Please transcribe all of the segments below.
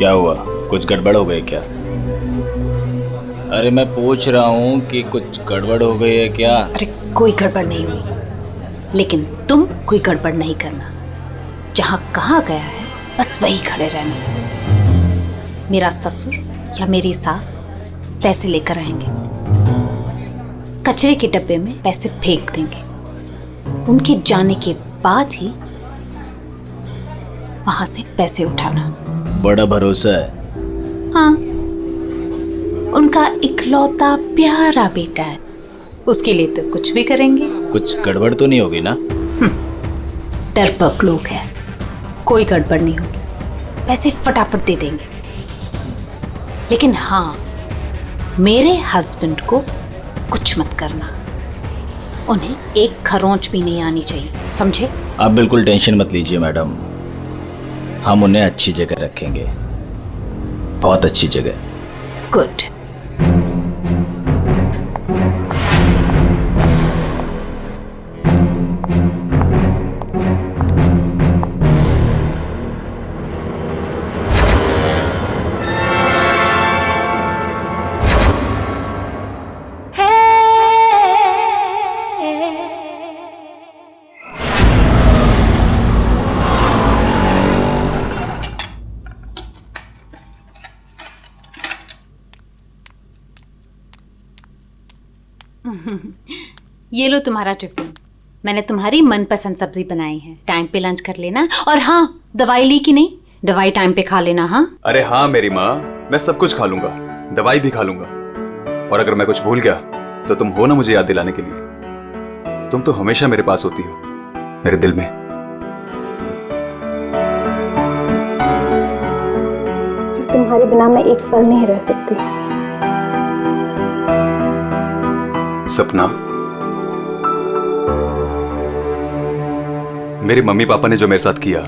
क्या हुआ, कुछ गड़बड़ हो गई क्या? अरे मैं पूछ रहा हूँ कि कुछ गड़बड़ हो गई है क्या? अरे कोई गड़बड़ नहीं हुई, लेकिन तुम कोई गड़बड़ नहीं करना। जहाँ कहा गया है बस वही खड़े रहना। मेरा ससुर या मेरी सास पैसे लेकर आएंगे, कचरे के डब्बे में पैसे फेंक देंगे। उनके जाने के बाद ही वहां से पैसे उठाना। बड़ा भरोसा है। हाँ, उनका इकलौता प्यारा बेटा है, उसके लिए तो कुछ भी करेंगे। कुछ गड़बड़ तो नहीं होगी ना? डरपोक लोग हैं, कोई गड़बड़ नहीं होगी, पैसे फटाफट दे देंगे। लेकिन हाँ, मेरे हस्बैंड को कुछ मत करना, उन्हें एक खरोंच भी नहीं आनी चाहिए, समझे? आप बिल्कुल टेंशन मत लीजिए मैडम, हम उन्हें अच्छी जगह रखेंगे, बहुत अच्छी जगह। गुड। ये लो तुम्हारा टिफिन, मैंने तुम्हारी मनपसंद सब्जी बनाई है। टाइम पे लंच कर लेना। और हाँ, दवाई ली कि नहीं? दवाई टाइम पे खा लेना। हाँ अरे हाँ मेरी माँ, मैं सब कुछ खा लूंगा, दवाई भी खा लूंगा। और अगर मैं कुछ भूल गया तो तुम हो ना मुझे याद दिलाने के लिए। तुम तो हमेशा मेरे पास होती हो, मेरे दिल में। तुम्हारे बिना मैं एक पल नहीं रह सकती। सपना, मेरे मम्मी पापा ने जो मेरे साथ किया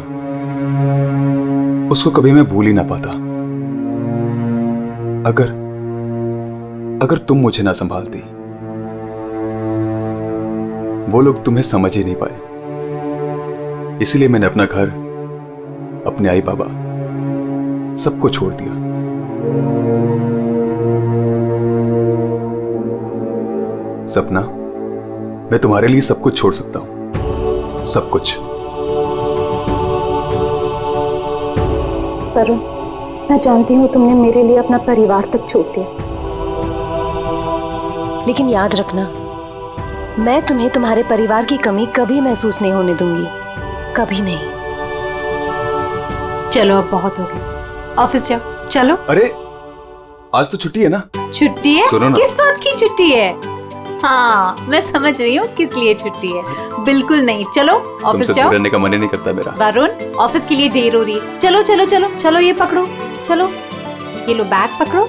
उसको कभी मैं भूल ही ना पाता। अगर तुम मुझे ना संभालती, वो लोग तुम्हें समझ ही नहीं पाए। इसीलिए मैंने अपना घर, अपने आई बाबा, सबको छोड़ दिया। सपना, मैं तुम्हारे लिए सब कुछ छोड़ सकता हूं, सब कुछ। वरुण, मैं जानती हूँ तुमने मेरे लिए अपना परिवार तक छोड़ दिया, लेकिन याद रखना, मैं तुम्हें तुम्हारे परिवार की कमी कभी महसूस नहीं होने दूंगी, कभी नहीं। चलो अब बहुत हो गया, ऑफिस जाओ। चलो। अरे आज तो छुट्टी है ना? छुट्टी है? सुनो ना। किस बात की छुट्टी है? हाँ, मैं समझ रही हूँ किस लिए छुट्टी है। बिल्कुल नहीं, चलो ऑफिस जाओ। रहने का मन ही नहीं करता मेरा। वरुण, ऑफिस के लिए देर हो रही है। चलो चलो चलो चलो, ये पकड़ो, चलो ये लो, बैग पकड़ो।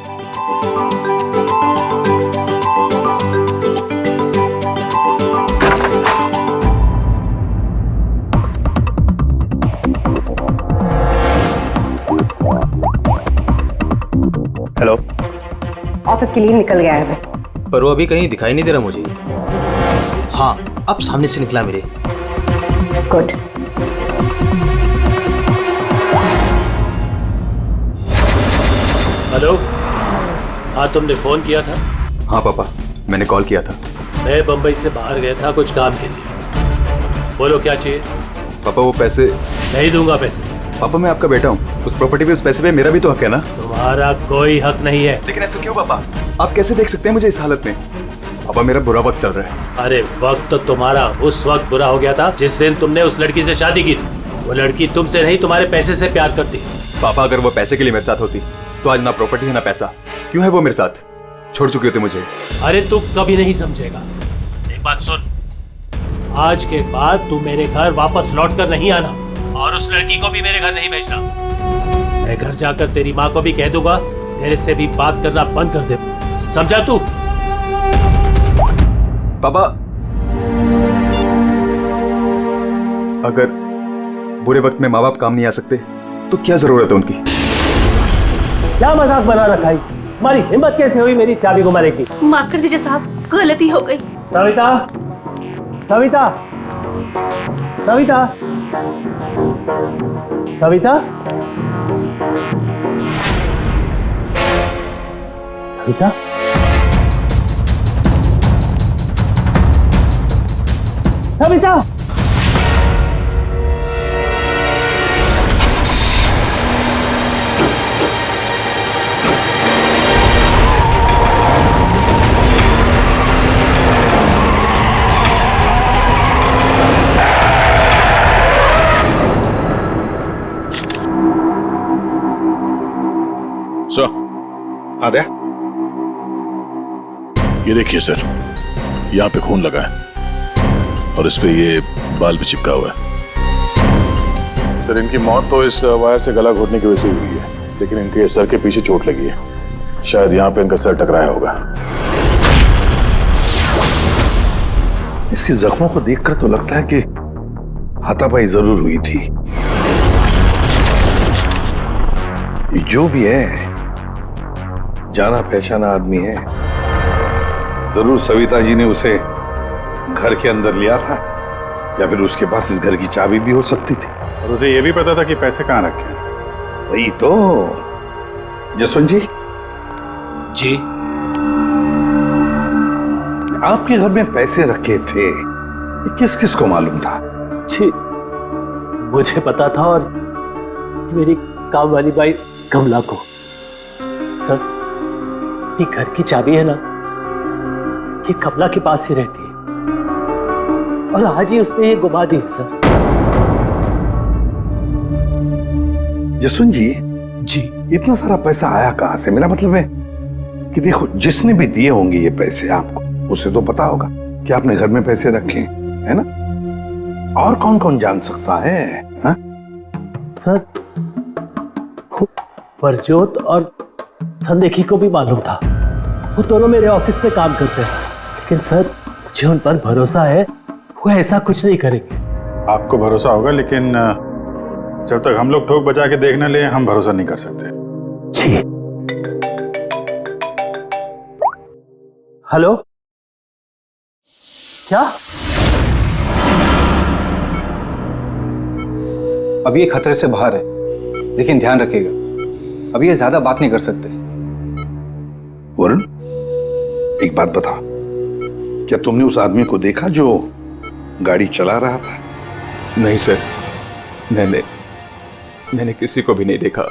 हेलो। ऑफिस के लिए निकल गया है, पर वो अभी कहीं दिखाई नहीं दे रहा मुझे। हाँ, अब सामने से निकला मेरे। गुड। हेलो। हाँ, तुमने फोन किया था? हाँ पापा, मैंने कॉल किया था। मैं बंबई से बाहर गया था कुछ काम के लिए। बोलो क्या चाहिए? पापा वो पैसे। नहीं दूंगा पैसे। पापा मैं आपका बेटा हूँ, उस प्रॉपर्टी पे, उस पैसे पे मेरा भी तो हक है ना? तुम्हारा कोई हक नहीं है। लेकिन ऐसा क्यों पापा? आप कैसे देख सकते हैं मुझे इस हालत में? पापा मेरा बुरा वक्त चल रहा है। अरे वक्त तो तुम्हारा उस वक्त बुरा हो गया था जिस दिन तुमने उस लड़की से शादी की थी। वो लड़की तुमसे नहीं तुम्हारे पैसे से प्यार करती। पापा अगर वो पैसे के लिए मेरे साथ होती तो आज ना प्रॉपर्टी है ना पैसा। क्यों है वो मेरे साथ? छोड़ चुकी होती मुझे। अरे तू कभी नहीं समझेगा। एक बात सुन, आज के बाद तू मेरे घर वापस लौट कर नहीं आना, और उस लड़की को भी मेरे घर नहीं भेजना। मैं घर जाकर तेरी माँ को भी कह दूंगा तेरे से भी बात करना बंद कर दे, समझा तू? पापा अगर बुरे वक्त में माँ बाप काम नहीं आ सकते तो क्या जरूरत है उनकी? क्या मजाक बना रखा है? तुम्हारी हिम्मत कैसे हुई मेरी चाबी को मारने की? माफ कर दीजिए साहब, गलती हो गई। सविता, सविता, सविता, सविता। सविता, सविता, सर, आ गया। ये देखिए सर, यहाँ पे खून लगा है और इस पे ये बाल भी चिपका हुआ है। सर, इनकी मौत तो इस वायर से गला घोटने की वजह से हुई है, लेकिन इनके सर के पीछे चोट लगी है। शायद यहाँ पे इनका सर टकराया होगा। इसके जख्मों को देखकर तो लगता है कि हाथापाई जरूर हुई थी। ये जो भी है, जाना पहचाना आदमी है। जरूर सविता जी ने उसे घर के अंदर लिया था, या फिर उसके पास इस घर की चाबी भी हो सकती थी। और उसे ये भी पता था कि पैसे कहाँ रखे हैं। वही तो। जसवंत जी, जी, आपके घर में पैसे रखे थे, ये किस किस को मालूम था? जी मुझे पता था, और मेरी काम वाली बाई कमला को। सर, ये घर की चाबी है ना, ये कमला के पास ही रहती है, और आज ही उसने ये गुमा दी है सर। जसवंत जी, जी, इतना सारा पैसा आया कहां से? मेरा मतलब है कि देखो, जिसने भी दिए होंगे ये पैसे आपको, उसे तो पता होगा कि आपने घर में पैसे रखे हैं, है ना? और कौन कौन जान सकता है? हा? सर, परजोत और संदेखी को भी मालूम था। वो दोनों मेरे ऑफिस में काम करते हैं, लेकिन सर मुझे उन पर भरोसा है, वो ऐसा कुछ नहीं करेंगे। आपको भरोसा होगा, लेकिन जब तक हम लोग ठोक बजा के देख न ले, हम भरोसा नहीं कर सकते। जी। हेलो, क्या? अभी ये खतरे से बाहर है, लेकिन ध्यान रखिएगा, अभी ये ज्यादा बात नहीं कर सकते। वरुण, एक बात बता, क्या तुमने उस आदमी को देखा जो गाड़ी चला रहा था? नहीं सर, मैंने किसी को भी नहीं देखा।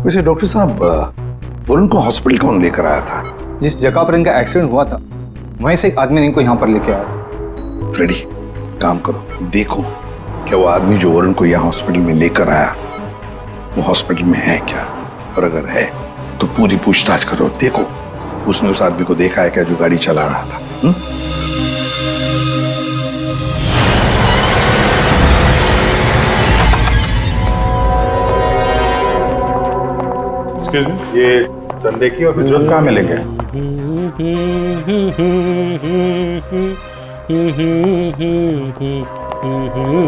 वैसे डॉक्टर साहब, वरुण को हॉस्पिटल कौन लेकर आया था? जिस जगह पर इनका एक्सीडेंट हुआ था, वहीं से एक आदमी ने इनको यहाँ पर लेके आया था। फ्रेडी, काम करो, देखो क्या वो आदमी जो वरुण को यहाँ हॉस्पिटल में लेकर आया, वो हॉस्पिटल में है क्या? और अगर है तो पूरी पूछताछ करो, देखो उसने उस आदमी को देखा है क्या जो गाड़ी चला रहा था। एक्सक्यूज मी, ये संदेखी और बिजरत कहाँ मिलेंगे?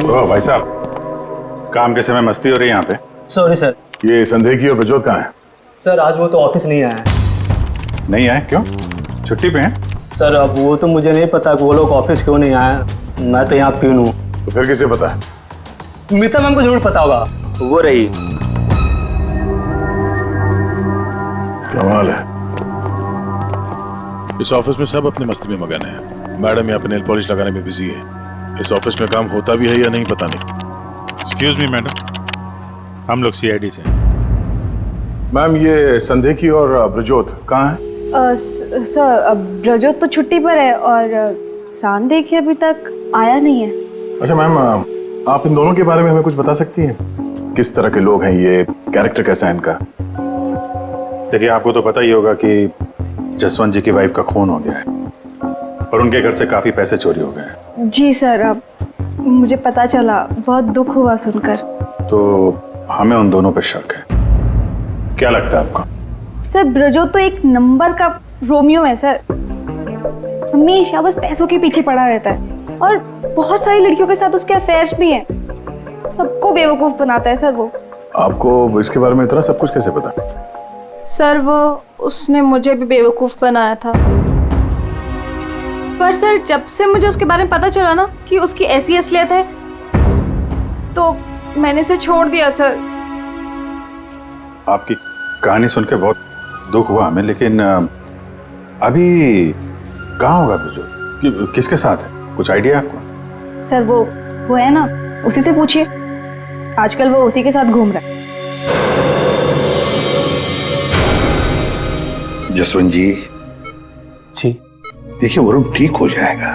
ओ भाई साहब, काम के समय मस्ती हो रही है यहाँ पे। Sorry sir. ये संदेखी और बिजरत कहाँ है? सर, आज वो तो ऑफिस नहीं आया है। नहीं आए? क्यों? छुट्टी पे हैं? सर, अब वो तो मुझे नहीं पता कि वो लोग ऑफिस क्यों नहीं आए। मैं तो यहाँ प्यून हूँ। तो फिर किसे पता है? मीता मैम को जरूर पता होगा, वो रही। कमाल है, इस ऑफिस में सब अपनी मस्ती में मगन है। मैडम यहाँ पे नेल पॉलिश लगाने में बिजी है। इस ऑफिस में काम होता भी है या नहीं पता नहीं। एक्सक्यूज मी मैडम, हम लोग सीआईडी से। मैम, ये संदेखी और ब्रजोत कहाँ है? सर, ब्रजोत तो छुट्टी पर है और संदेखी अभी तक आया नहीं है। अच्छा मैम, आप इन दोनों के बारे में हमें कुछ बता सकती हैं? किस तरह के लोग हैं ये, कैरेक्टर कैसा है इनका? देखिए, आपको तो पता ही होगा कि जसवंत जी की वाइफ का खून हो गया है और उनके घर से काफी पैसे चोरी हो गए हैं। जी सर, अब मुझे पता चला, बहुत दुख हुआ सुनकर। तो हमें उन दोनों पे शक है। क्या लगता है आपको? सर, ब्रजोत तो एक नंबर का रोमियो है सर, हमेशा बस पैसों के पीछे पड़ा रहता है और बहुत सारी लड़कियों के साथ उसके अफेयर्स भी हैं। सबको बेवकूफ बनाता है सर वो। आपको इसके बारे में इतना सब कुछ कैसे पता? सर, वो उसने मुझे भी बेवकूफ बनाया था, पर सर जब से मुझे उसके बारे में पता चला ना कि उसकी ऐसी असलियत है, तो मैंने इसे छोड़ दिया सर। आपकी कहानी सुन के बहुत दुख हुआ हमें, लेकिन अभी कहाँ होगा ब्रजोत? किसके साथ है? कुछ आइडिया आपको? सर वो है ना, उसी से पूछिए। आजकल वो उसी के साथ घूम रहा है। जसवंत जी, देखिए वरुण ठीक हो जाएगा।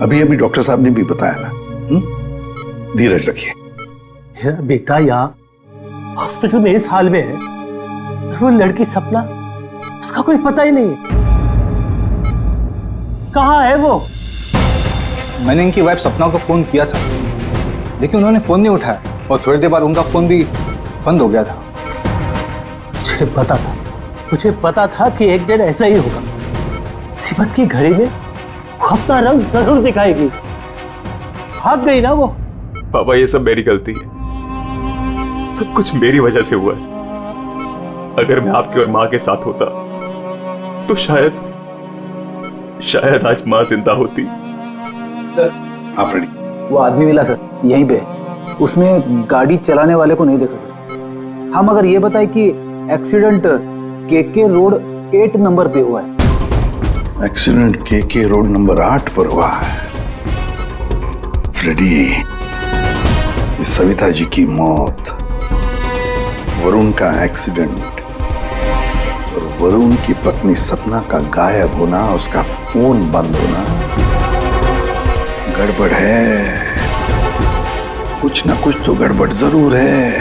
अभी अभी डॉक्टर साहब ने भी बताया ना। धीरज रखिए। मेरा बेटा यहाँ हॉस्पिटल में इस हाल में है, वो लड़की सपना, उसका कोई पता ही नहीं है। कहाँ है वो? मैंने इनकी वाइफ सपना को फोन किया था, लेकिन उन्होंने फोन नहीं उठाया और थोड़ी देर बाद उनका फोन भी बंद हो गया था। मुझे पता था कि एक दिन ऐसा ही होगा। मुसीबत की घड़ी में वो अपना रंग जरूर दिखाएगी। भाग गई ना वो। पापा ये सब मेरी गलती है, सब कुछ मेरी वजह से हुआ है। अगर मैं आपकी और माँ के साथ होता तो शायद आज माँ जिंदा होती। आप रेडी? वो आदमी मिला सर, यहीं पे। उसने गाड़ी चलाने वाले को नहीं देखा। हम अगर ये बताए कि एक्सीडेंट केके रोड 8 नंबर पे हुआ है। एक्सीडेंट केके रोड नंबर 8 पर हुआ है। फ्रेडी, ये सविता जी की मौत, वरुण का एक्सीडेंट और वरुण की पत्नी सपना का गायब होना, उसका फोन बंद होना, गड़बड़ है। कुछ ना कुछ तो गड़बड़ जरूर है।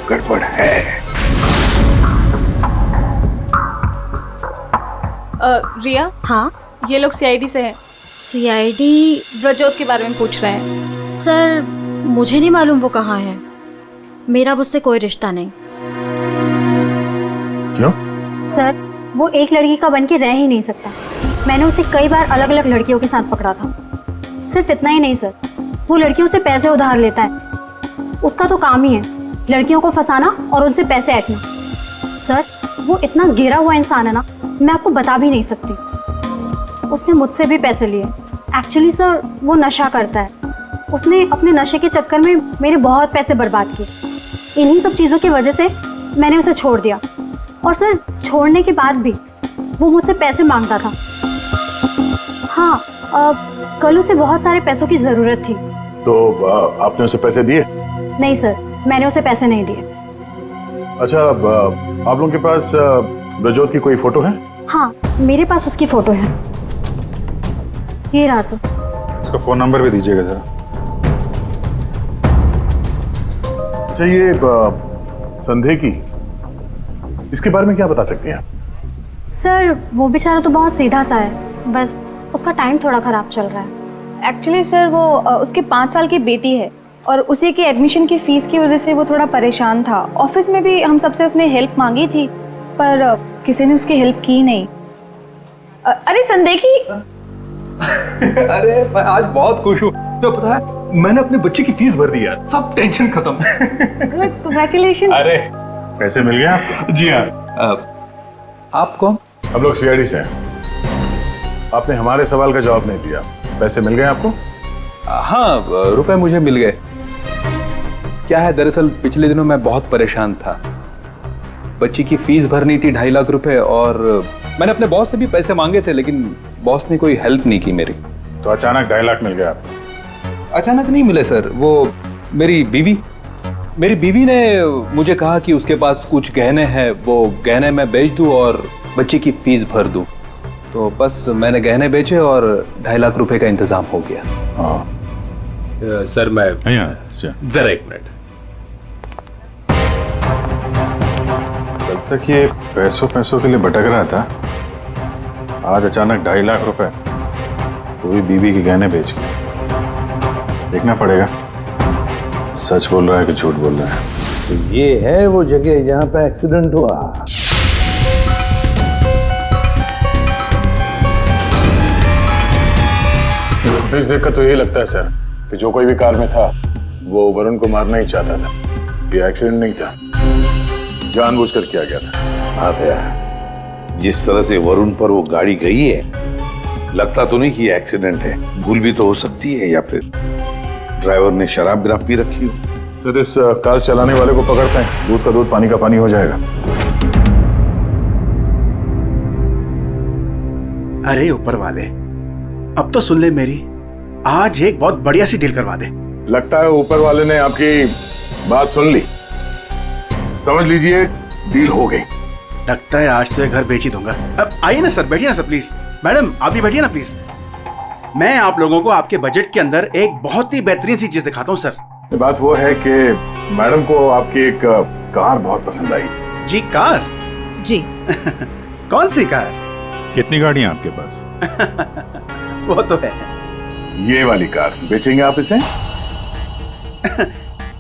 गड़बड़ है। रिया, हाँ, ये लोग सीआईडी से हैं। सीआईडी? ब्रजोत के बारे में पूछ रहे हैं। सर मुझे नहीं मालूम वो कहाँ है। मेरा उससे कोई रिश्ता नहीं। क्यों? सर वो एक लड़की का बन के रह ही नहीं सकता। मैंने उसे कई बार अलग अलग लड़कियों के साथ पकड़ा था। सिर्फ इतना ही नहीं सर, वो लड़कियों से पैसे उधार लेता है। उसका तो काम ही है लड़कियों को फंसाना और उनसे पैसे ऐंठना। सर वो इतना गिरा हुआ इंसान है ना, मैं आपको बता भी नहीं सकती। उसने मुझसे भी पैसे लिए। एक्चुअली सर वो नशा करता है। उसने अपने नशे के चक्कर में मेरे बहुत पैसे बर्बाद किए। इन्हीं सब चीज़ों की वजह से मैंने उसे छोड़ दिया। और सर छोड़ने के बाद भी वो मुझसे पैसे मांगता था। हाँ, कल उसे बहुत सारे पैसों की ज़रूरत थी। तो आपने उसे पैसे दिए? नहीं सर, मैंने उसे पैसे नहीं दिए। अच्छा, आप लोगों के पास ब्रजोत की कोई फोटो है? हाँ, मेरे पास उसकी फोटो है। ये रहा सर। उसका फोन नंबर भी दीजिएगा जरा। अच्छा, ये संदेह की, इसके बारे में क्या बता सकते हैं? सर वो बेचारा तो बहुत सीधा सा है, बस उसका टाइम थोड़ा खराब चल रहा है। एक्चुअली सर वो उसकी 5 साल की बेटी है और उसी की एडमिशन की फीस की वजह से वो थोड़ा परेशान था। ऑफिस में भी हम सबसे उसने हेल्प मांगी थी, पर किसी ने उसकी हेल्प की नहीं। अरे संदेखी। अरे मैं आज बहुत खुश हूँ। तो पता है, मैंने अपने बच्चे की फीस भर दी यार, सब टेंशन खत्म। Good, congratulations. अरे पैसे मिल गए आपको? जी हाँ। आप कौन? हम लोग सीआईडी से हैं। आपने हमारे सवाल का जवाब नहीं दिया। पैसे मिल गए आपको? हाँ, रुपए मुझे मिल गए। क्या है, दरअसल पिछले दिनों मैं बहुत परेशान था। बच्ची की फीस भरनी थी 2.5 लाख रुपए, और मैंने अपने बॉस से भी पैसे मांगे थे, लेकिन बॉस ने कोई हेल्प नहीं की मेरी। तो अचानक 2.5 लाख मिल गया आपको? अचानक नहीं मिले सर। वो मेरी बीवी ने मुझे कहा कि उसके पास कुछ गहने हैं, वो गहने मैं बेच दूं और बच्ची की फीस भर दूं। तो बस मैंने गहने बेचे और 2.5 लाख रुपए का इंतजाम हो गया। हाँ सर मैं जरा 1 मिनट। कल तक ये पैसों के लिए भटक रहा था, आज अचानक 2.5 लाख रुपए, वो भी बीवी के गहने बेच के। देखना पड़ेगा सच बोल रहा है कि झूठ बोल रहा है। तो ये है वो जगह जहां पे एक्सीडेंट हुआ। फुटेज देखकर तो यही लगता है सर कि जो कोई भी कार में था वो वरुण को मारना ही चाहता था। ये एक्सीडेंट नहीं था, जानबूझकर किया गया था। हाँ भैया, जिस तरह से वरुण पर वो गाड़ी गई है, लगता तो नहीं कि ये एक्सीडेंट है। भूल भी तो हो सकती है, या फिर ड्राइवर ने शराब वराब पी रखी हो। सर इस कार चलाने वाले को पकड़ते हैं, दूध का दूध पानी का पानी हो जाएगा। अरे ऊपर वाले, अब तो सुन ले मेरी, आज एक बहुत बढ़िया सी डील करवा दे। लगता है ऊपर वाले ने आपकी बात सुन ली। समझ लीजिए डील हो गई। लगता है आज तो ये घर बेच ही दूंगा। अब आइए ना सर, बैठिए ना सर प्लीज। मैडम आप भी बैठिए ना प्लीज। मैं आप लोगों को आपके बजट के अंदर एक बहुत ही बेहतरीन सी चीज दिखाता हूँ सर। बात वो है कि मैडम को आपकी एक कार बहुत पसंद आई। जी कार? जी। कौन सी कार? कितनी गाड़ियां आपके पास? वो तो है। ये वाली कार बेचेंगे आप इसे?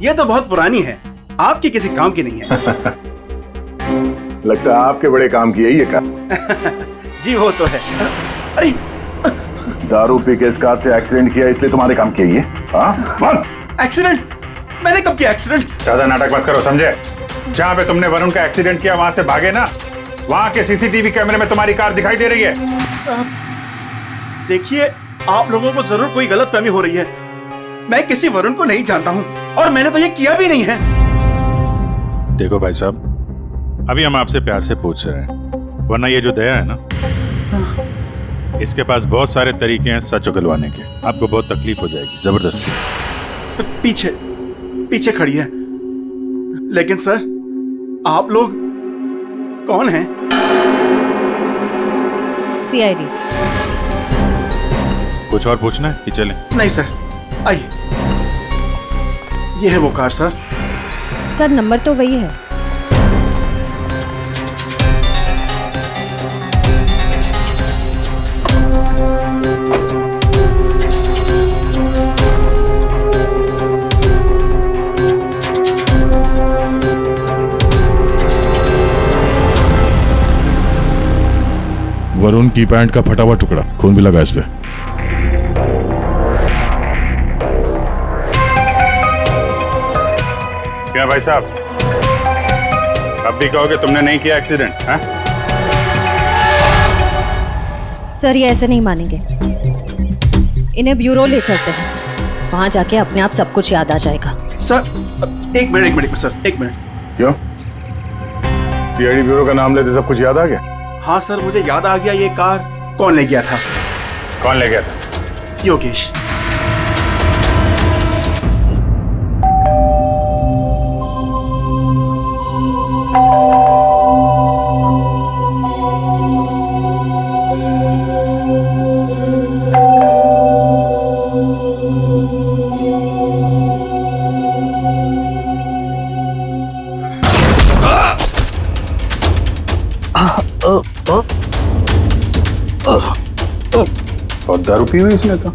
ये तो बहुत पुरानी है, आपकी किसी काम की नहीं है। लगता है आपके बड़े काम की है ये कार। जी वो तो है। अरे दारू पी के इस कार से एक्सीडेंट किया इसलिए तुम्हारे काम की है ये? हाँ? एक्सीडेंट? मैंने कब किया एक्सीडेंट? ज्यादा नाटक मत करो, समझे? जहाँ पे तुमने वरुण का एक्सीडेंट किया वहां से भागे ना, वहां के सीसीटीवी कैमरे में तुम्हारी कार दिखाई दे रही है। देखिए आप लोगों को जरूर कोई गलतफहमी हो रही है। मैं किसी वरुण को नहीं जानता हूं और मैंने तो ये किया भी नहीं है। देखो भाई साहब, अभी हम आपसे प्यार से पूछ रहे हैं, वरना ये जो दया है ना, इसके पास बहुत सारे तरीके हैं सच उगलवाने के। आपको बहुत तकलीफ हो जाएगी जबरदस्ती। पीछे पीछे खड़ी है। लेकिन सर आप लोग कौन हैं? सीआईडी। कुछ और पूछना है कि चलें? नहीं सर, आइए। ये है वो कार सर। सर नंबर तो वही है। वरुण की पैंट का फटा हुआ टुकड़ा, खून भी लगा इस पे। क्या भाई साहब, अब भी कहोगे तुमने नहीं किया एक्सीडेंट? हाँ? सर ये ऐसे नहीं मानेंगे, इन्हें ब्यूरो ले चलते हैं, वहां जाके अपने आप सब कुछ याद आ जाएगा। सर एक मिनट सर, एक मिनट। क्यों? सीआईडी ब्यूरो का नाम लेते सब कुछ याद आ गया? हाँ सर मुझे याद आ गया, ये कार कौन ले गया था? कौन ले गया था? योगेश। और दारू पी हुई इसने तो।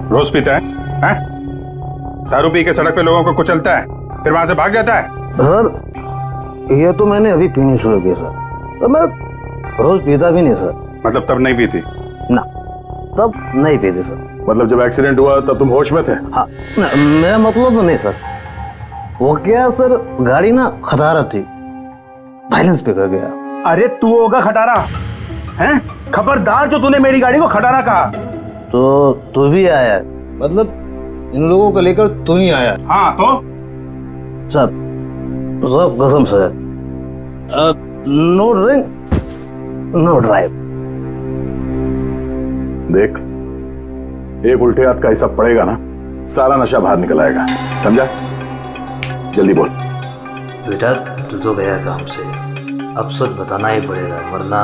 रोज पीता है? हैं? दारू पी के सड़क पे लोगों को कुचलता है, फिर वहां से भाग जाता है। सर ये तो मैंने अभी पीनी शुरू की सर, तो मैं रोज पीता भी नहीं सर। मतलब तब नहीं पीती? ना, तब नहीं पीती सर। मतलब जब एक्सीडेंट हुआ तब तुम होश में थे? हाँ, मेरा मतलब तो नहीं सर। वो क्या सर, गाड़ी ना खटारा थी, बैलेंस पे कर गया। अरे तू होगा खटारा हैं? खबरदार जो तूने मेरी गाड़ी को खटारा कहा। तो तू भी आया, मतलब इन लोगों को लेकर तू ही आया? हाँ तो सर कसम से, नो ड्रिंक नो ड्राइव। देख, एक उल्टे हाथ का हिसाब पड़ेगा ना, सारा नशा बाहर निकल आएगा, समझा? जल्दी बोल। बेटा तू तो गया काम से, अब सच बताना ही पड़ेगा वरना।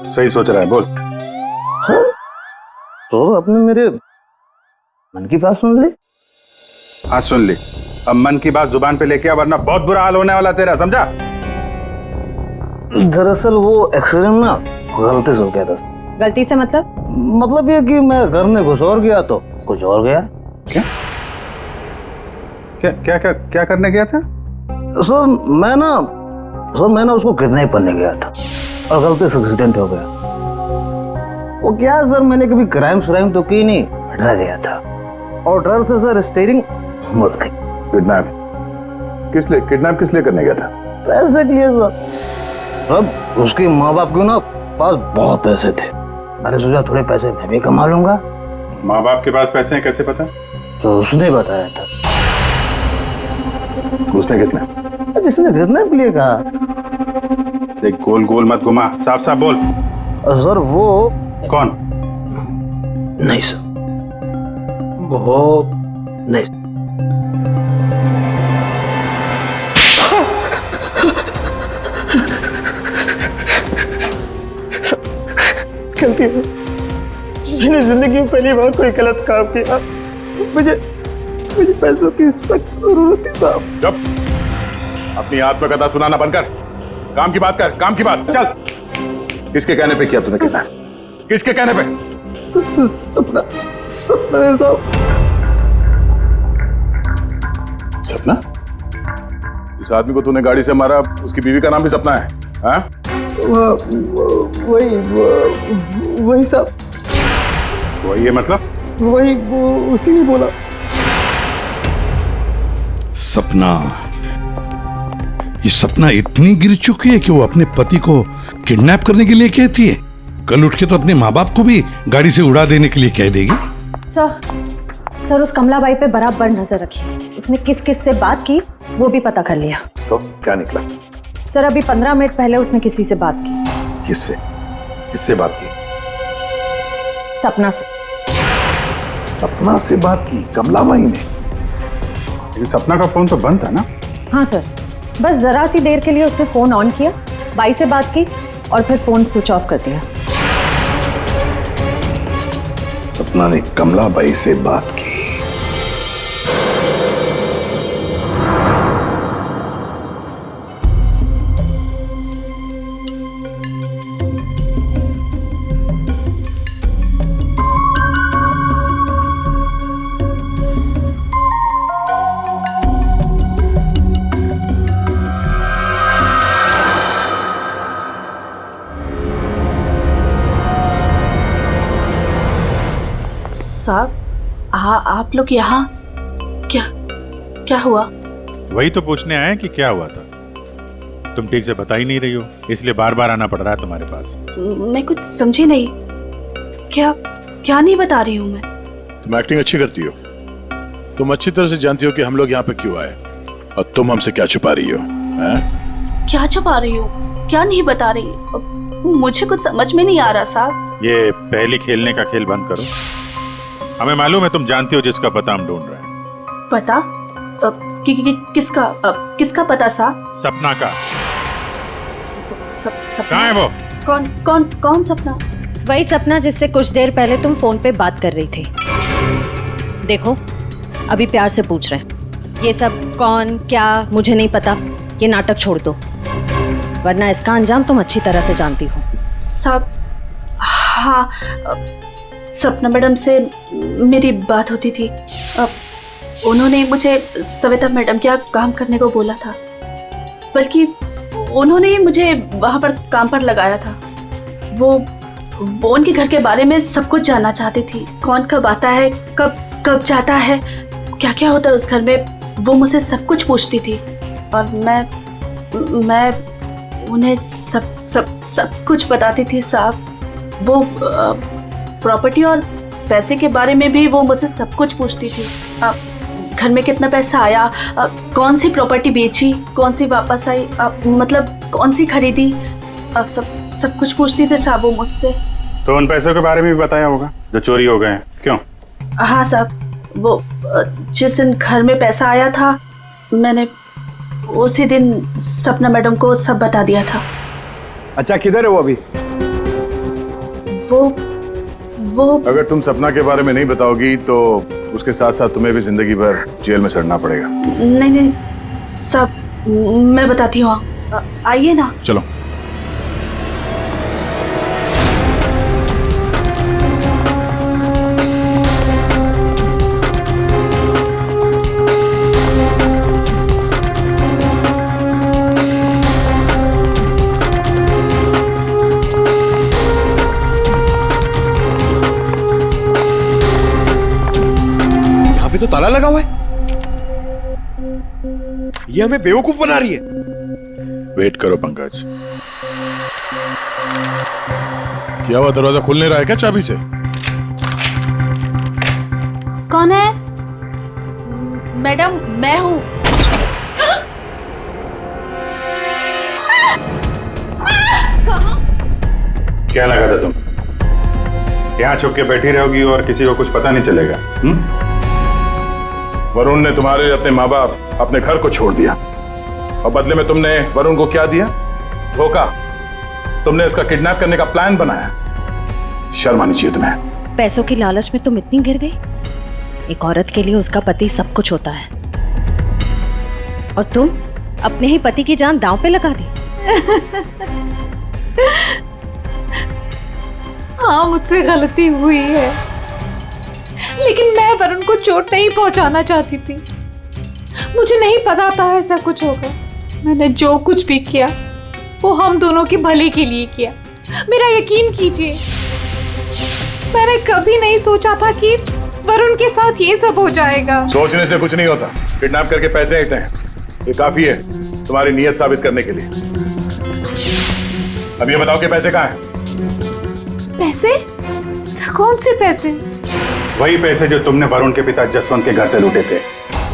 सही सोच रहा है, बोल। हाँ? तो अपने मेरे मन की बात सुन ली। हाँ सुन ली, अब मन की बात जुबान पे लेके आ, वरना बहुत बुरा हाल होने वाला तेरा, समझा? दरअसल वो एक्सीडेंट ना गलती से हो गया था। गलती से मतलब ये कि मैं घर में घुस और गया तो कुछ और गया। क्या क्या क्या क्या, क्या करने गया था? सर मैं उसको किडनैप करने गया था और गलती से एक्सीडेंट हो गया। वो क्या सर, मैंने कभी क्राइम तो की नहीं, डर गया था और डर से सर स्टीयरिंग मुड़ गई। किडनैप किस लिए करने गया था? पैसे के लिए सर। अब उसके माँ बाप के ना पास बहुत पैसे थे, मैंने सोचा थोड़े पैसे मैं भी कमा लूंगा। माँ बाप के पास पैसे हैं कैसे पता? तो उसने बताया था। उसने किसने? जिसने किडनैप के लिए कहा। देख गोल गोल मत घुमा, साफ साफ बोल। सर वो कौन? नहीं सर, वो नहीं। गलती है, मैंने जिंदगी में पहली बार कोई गलत काम किया। मुझे पैसों की सख्त जरूरत थी साहब। जब अपनी आत्मकथा सुनाना बंद कर, काम की बात कर, काम की बात। चल, किसके कहने पे किया तूने कितना? किसके कहने पे? सपना है साहब। सपना? इस आदमी को तूने गाड़ी से मारा, उसकी बीवी का नाम भी सपना है? हाँ? वही साहब। वही है मतलब? वही उसी ने बोला। सपना, ये सपना इतनी गिर चुकी है कि वो अपने पति को किडनैप करने के लिए कहती है। कल उठ के तो अपने माँ बाप को भी गाड़ी से उड़ा देने के लिए कह देगी। सर उस कमलाबाई पे बराबर नजर रखिए। उसने किस किस से बात की वो भी पता कर लिया। तो क्या निकला? सर अभी 15 मिनट पहले उसने किसी से बात की। किससे? किससे बात की? सपना से। सपना से बात की कमलाबाई ने? लेकिन सपना का फोन तो बंद था ना? हाँ सर, बस जरा सी देर के लिए उसने फोन ऑन किया, बाई से बात की और फिर फोन स्विच ऑफ कर दिया। सपना ने कमलाबाई से बात की। साहब, आप लोग यहाँ क्या हुआ? वही तो पूछने आए कि क्या हुआ था। तुम ठीक से बता ही नहीं रही हो, इसलिए बार बार आना पड़ रहा है तुम्हारे पास। मैं कुछ समझी नहीं। क्या नहीं बता रही हूँ मैं। तुम एक्टिंग अच्छी करती हो। तुम अच्छी तरह से जानती हो कि हम लोग यहाँ पे क्यों आए और तुम हमसे क्या छुपा रही हो? क्या छुपा रही हो? क्या नहीं बता रही? मुझे कुछ समझ में नहीं आ रहा साहब। ये पहली खेलने का खेल बंद करो। हमें मालूम है तुम जानती हो जिसका पता हम ढूंढ रहे हैं। पता? किसका पता साहब? सपना का। सपना? कहाँ है वो? कौन सपना? वही सपना जिससे कुछ देर पहले तुम फोन पे बात कर रही थी। देखो अभी प्यार से पूछ रहे हैं, ये सब कौन क्या मुझे नहीं पता, ये नाटक छोड़ दो, वरना इसका अंजाम तुम अच्छी तरह से जानती हो। साहब, हाँ, सपना मैडम से मेरी बात होती थी। उन्होंने मुझे सविता मैडम के यहाँ काम करने को बोला था, बल्कि उन्होंने ही मुझे वहाँ पर काम पर लगाया था। वो उनके घर के बारे में सब कुछ जानना चाहती थी। कौन कब आता है, कब जाता है, क्या क्या होता है उस घर में, वो मुझसे सब कुछ पूछती थी। और मैं उन्हें सब कुछ बताती थी साहब। वो प्रॉपर्टी और पैसे के बारे में भी वो मुझसे सब कुछ पूछती थी। घर में कितना पैसा आया, कौन सी प्रॉपर्टी बेची, कौन सी वापस आई, मतलब कौन सी खरीदी, सब कुछ पूछती थी साहब वो मुझसे। तो उन पैसों के बारे में भी बताया होगा जो चोरी हो गए हैं, क्यों? हाँ साहब, वो जिस दिन घर में पैसा आया था, मैंने उसी दिन सपना मैडम को सब बता दिया था। अच्छा, किधर है वो अभी? वो अगर तुम सपना के बारे में नहीं बताओगी तो उसके साथ साथ तुम्हें भी जिंदगी भर जेल में सड़ना पड़ेगा। नहीं सब मैं बताती हूँ, आइए ना। चलो। तो ताला लगा हुआ है। ये हमें बेवकूफ बना रही है। वेट करो पंकज। क्या हुआ, दरवाजा खुल नहीं रहा है क्या चाबी से? कौन है? मैडम, मैं हूँ। क्या लगा था तुम यहाँ छुप के बैठी रहोगी और किसी को कुछ पता नहीं चलेगा? वरुण ने तुम्हारे अपने माँ बाप अपने घर को छोड़ दिया और बदले में तुमने वरुण को क्या दिया? धोखा। तुमने उसका किडनैप करने का प्लान बनाया। शर्म आनी चाहिए तुम्हें। पैसों की लालच में तुम इतनी गिर गई? एक औरत के लिए उसका पति सब कुछ होता है और तुम अपने ही पति की जान दांव पे लगा दी। हाँ, मुझसे गलती हुई है, लेकिन मैं वरुण को चोट नहीं पहुंचाना चाहती थी। मुझे नहीं पता था ऐसा कुछ होगा। मैंने जो कुछ भी किया वो हम दोनों के भले के लिए किया। मेरा यकीन कीजिए, मैंने कभी नहीं सोचा था कि वरुण के साथ ये सब हो जाएगा। सोचने से कुछ नहीं होता। किडनैप करके पैसे लेते हैं, ये काफी है तुम्हारी नीयत साबित करने के लिए। अब ये बताओ कि पैसे कहाँ हैं? पैसे? कौन से पैसे? वही पैसे जो तुमने वरुण के पिता जसवंत के घर से लूटे थे।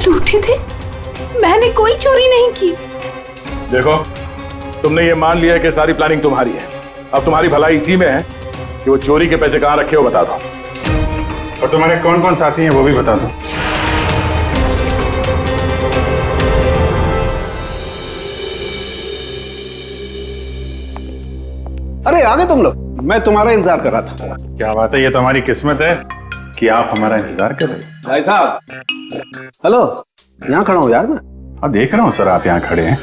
लूटे थे? मैंने कोई चोरी नहीं की। देखो, तुमने ये मान लिया कि सारी प्लानिंग तुम्हारी है। अब तुम्हारी भलाई इसी में है कि वो चोरी के पैसे कहाँ रखे हो बता दो। और तुम्हारे कौन कौन साथी हैं वो भी बता दो। अरे आ गए तुम लोग, मैं तुम्हारा इंतजार कर रहा था। क्या बात है, ये तो हमारी किस्मत है कि आप हमारा इंतजार कर रहे हैं। भाई साहब, हेलो, यहाँ खड़ा हूँ यार मैं। हाँ देख रहा हूँ सर, आप यहाँ खड़े हैं।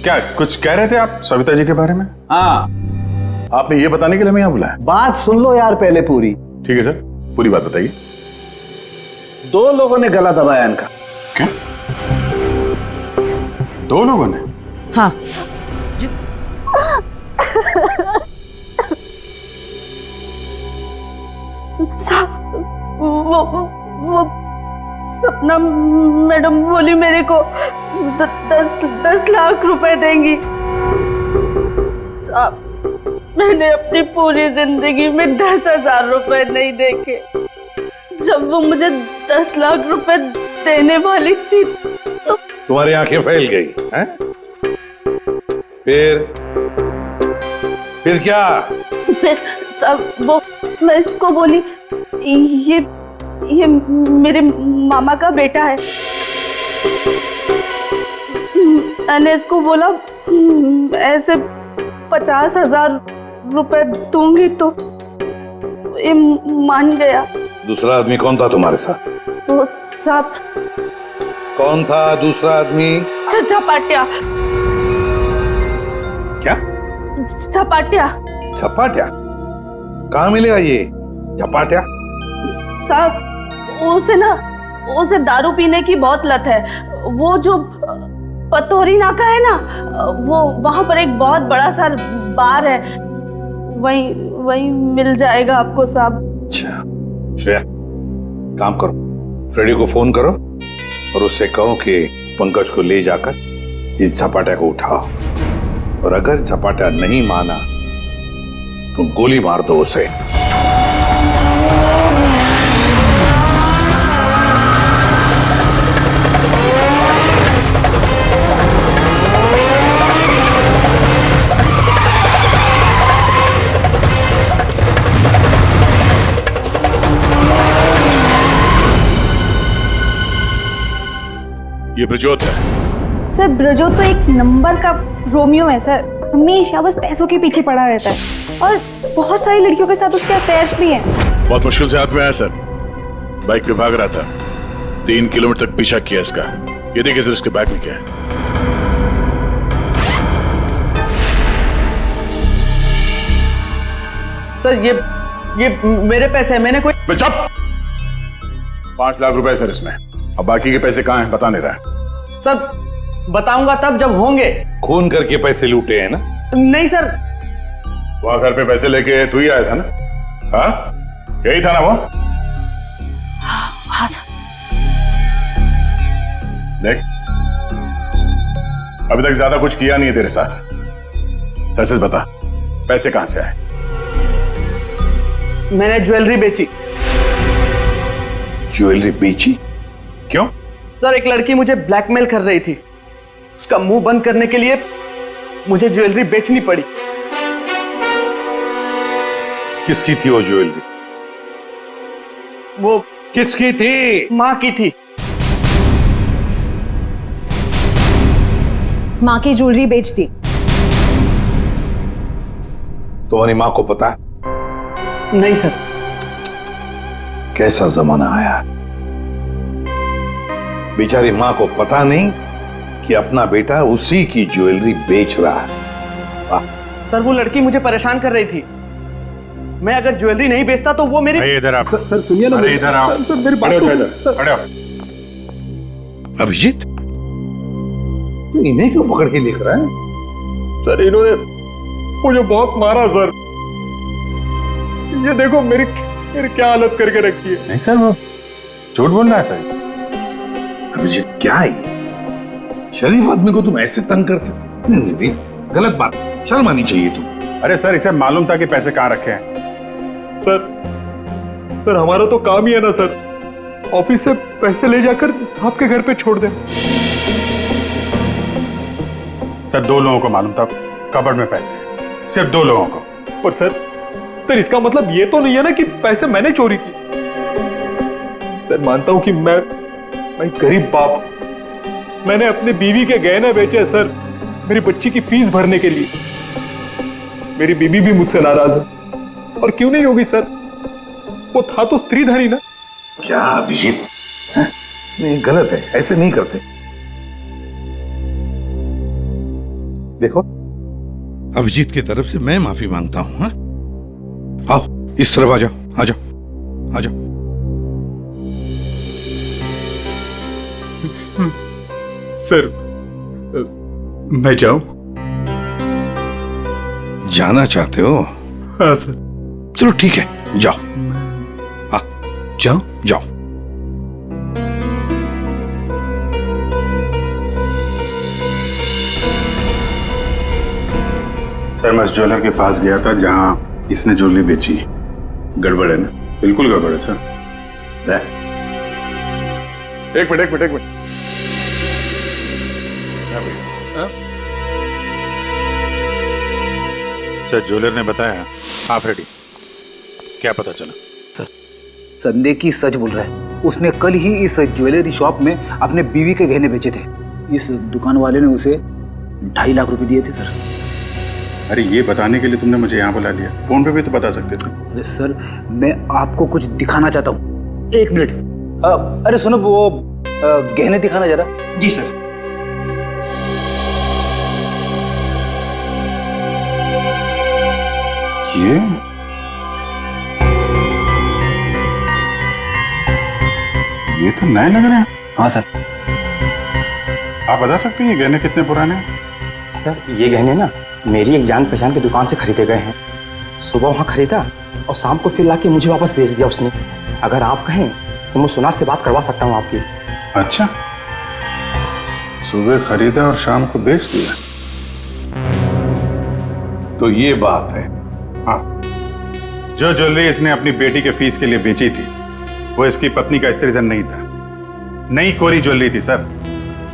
क्या कुछ कह रहे थे आप सविता जी के बारे में? हाँ, आपने ये बताने के लिए मैं यहाँ बुलाया? बात सुन लो यार पहले पूरी। ठीक है सर, पूरी बात बताइए। 2 लोगों ने गला दबाया इनका। क्या? 2 लोगों ने? हाँ। वो सपना मैडम बोली मेरे को 10 लाख रुपए देंगी। साहब, मैंने अपनी पूरी जिंदगी में 10,000 रुपए नहीं देखे। जब वो मुझे 10 लाख रुपए देने वाली थी तो तुम्हारी आंखें फैल गई हैं? फिर क्या? सब मैं इसको बोली ये मेरे मामा का बेटा है। मैंने इसको बोला ऐसे 50,000 रुपए दूंगी तो ये मान गया। दूसरा आदमी कौन था तुम्हारे साथ? वो साहब। कौन था दूसरा आदमी? झपाटिया। क्या? झपाटिया। झपाटिया? कहाँ मिलेगा ये झपाटिया? साहब, उसे दारू पीने की बहुत लत है। वो जो पतोरी नाका है ना, वो वहां पर एक बहुत बड़ा सा बार है, वहीं मिल जाएगा आपको साहब। अच्छा श्रेया, काम करो, फ्रेडी को फोन करो और उससे कहो कि पंकज को ले जाकर इस झपाटा को उठाओ, और अगर झपाटा नहीं माना तो गोली मार दो उसे। ये ब्रजोत है। सर ब्रजोत तो एक नंबर का रोमियो है सर, हमेशा बस पैसों के पीछे पड़ा रहता है और बहुत सारी लड़कियों के साथ उसके अफेयर्स भी हैं। बहुत मुश्किल से हाथ में आया सर, बाइक पे भाग रहा था, 3 किलोमीटर तक पीछा किया इसका। ये देखिए सर इसके बैग में क्या है। सर ये मेरे पैसे हैं, मैंने कोई। चुप! 5 लाख रुपए सर इसमें, अब बाकी के पैसे कहाँ हैं बता नहीं रहा है। सर बताऊंगा तब जब होंगे। खून करके पैसे लूटे हैं ना? नहीं सर। वहां घर पे पैसे लेके तू ही आया था ना? हाँ यही था ना वो? हाँ सर। देख, अभी तक ज्यादा कुछ किया नहीं है तेरे साथ, सच सच बता पैसे कहां से आए? मैंने ज्वेलरी बेची। ज्वेलरी बेची? क्यों? सर एक लड़की मुझे ब्लैकमेल कर रही थी, उसका मुंह बंद करने के लिए मुझे ज्वेलरी बेचनी पड़ी। किसकी थी वो ज्वेलरी? वो किसकी थी? माँ की थी। माँ की ज्वेलरी बेच दी। तुम्हारी माँ को पता है? नहीं सर। कैसा जमाना आया, बेचारी माँ को पता नहीं कि अपना बेटा उसी की ज्वेलरी बेच रहा है। सर वो लड़की मुझे परेशान कर रही थी। मैं अगर ज्वेलरी नहीं बेचता तो वो मेरी। इधर आप। सर सुनिए ना, अरे इधर आओ। सर मेरी बात खड़े हो। अभिजीत, तू इन्हें क्यों पकड़ के लिख रहा है? सर इन्होंने मुझे बहुत मारा सर। ये देखो मेरी क्या हालत करके रखी है। नहीं सर, वो झूठ बोल रहा है सर। अभिजीत क्या है ये? शरीफ आदमी को तुम ऐसे तंग करते? नहीं, गलत बात, शर्म आनी चाहिए तुम। अरे सर, इसे मालूम था कि पैसे कहाँ रखे हैं। सर हमारा तो काम ही है ना सर, ऑफिस से पैसे ले जाकर आपके घर पे छोड़ दें। सर 2 लोगों को मालूम था कबर्ड में पैसे हैं, सिर्फ 2 लोगों को। और सर इसका मतलब ये तो नहीं है ना कि पैसे मैंने चोरी की। सर मानता हूं कि मैं गरीब बाप, मैंने अपनी बीवी के गहने बेचे सर, मेरी बच्ची की फीस भरने के लिए। मेरी बीवी भी मुझसे नाराज है, और क्यों नहीं होगी सर, वो था तो स्त्रीधनी ना। क्या अभिजीत, नहीं गलत है, ऐसे नहीं करते। देखो अभिजीत की तरफ से मैं माफी मांगता हूं। हाँ? आओ इस तरफ आ जाओ, आ जाओ, आ जाओ। सर मैं जाऊं? जाना चाहते हो? हाँ सर। चलो ठीक है, जाओ। हाँ जाओ? जाओ। सर मैं उस ज्वेलर के पास गया था जहां इसने ज्वेलरी बेची। गड़बड़ है ना? बिल्कुल गड़बड़ है सर। एक मिनट। सर ज्वेलर ने बताया आप रेडी। क्या पता चला? सर संदेह की सच बोल रहा है। उसने कल ही इस ज्वेलरी शॉप में अपने बीवी के गहने बेचे थे। इस दुकान वाले ने उसे 2.5 लाख रुपए दिए थे सर। अरे ये बताने के लिए तुमने मुझे यहाँ बुला लिया, फोन पे भी तो बता सकते थे। अरे सर मैं आपको कुछ दिखाना चाहता हूँ, 1 मिनट। अरे सुनो, वो गहने दिखाना जरा। जी सर। ये तो नए लग रहे हैं। हाँ सर। आप बता सकते हैं ये गहने कितने पुराने हैं? सर ये गहने ना मेरी एक जान पहचान की दुकान से खरीदे गए हैं। सुबह वहाँ खरीदा और शाम को फिर लाके मुझे वापस भेज दिया उसने। अगर आप कहें तो मैं सुनार से बात करवा सकता हूँ आपकी। अच्छा, सुबह खरीदा और शाम को बेच दिया। तो ये बात है। हाँ, जो ज्वेलरी इसने अपनी बेटी के फीस के लिए बेची थी वो इसकी पत्नी का स्त्रीधन नहीं था, नई कोरी ज्वेलरी थी सर,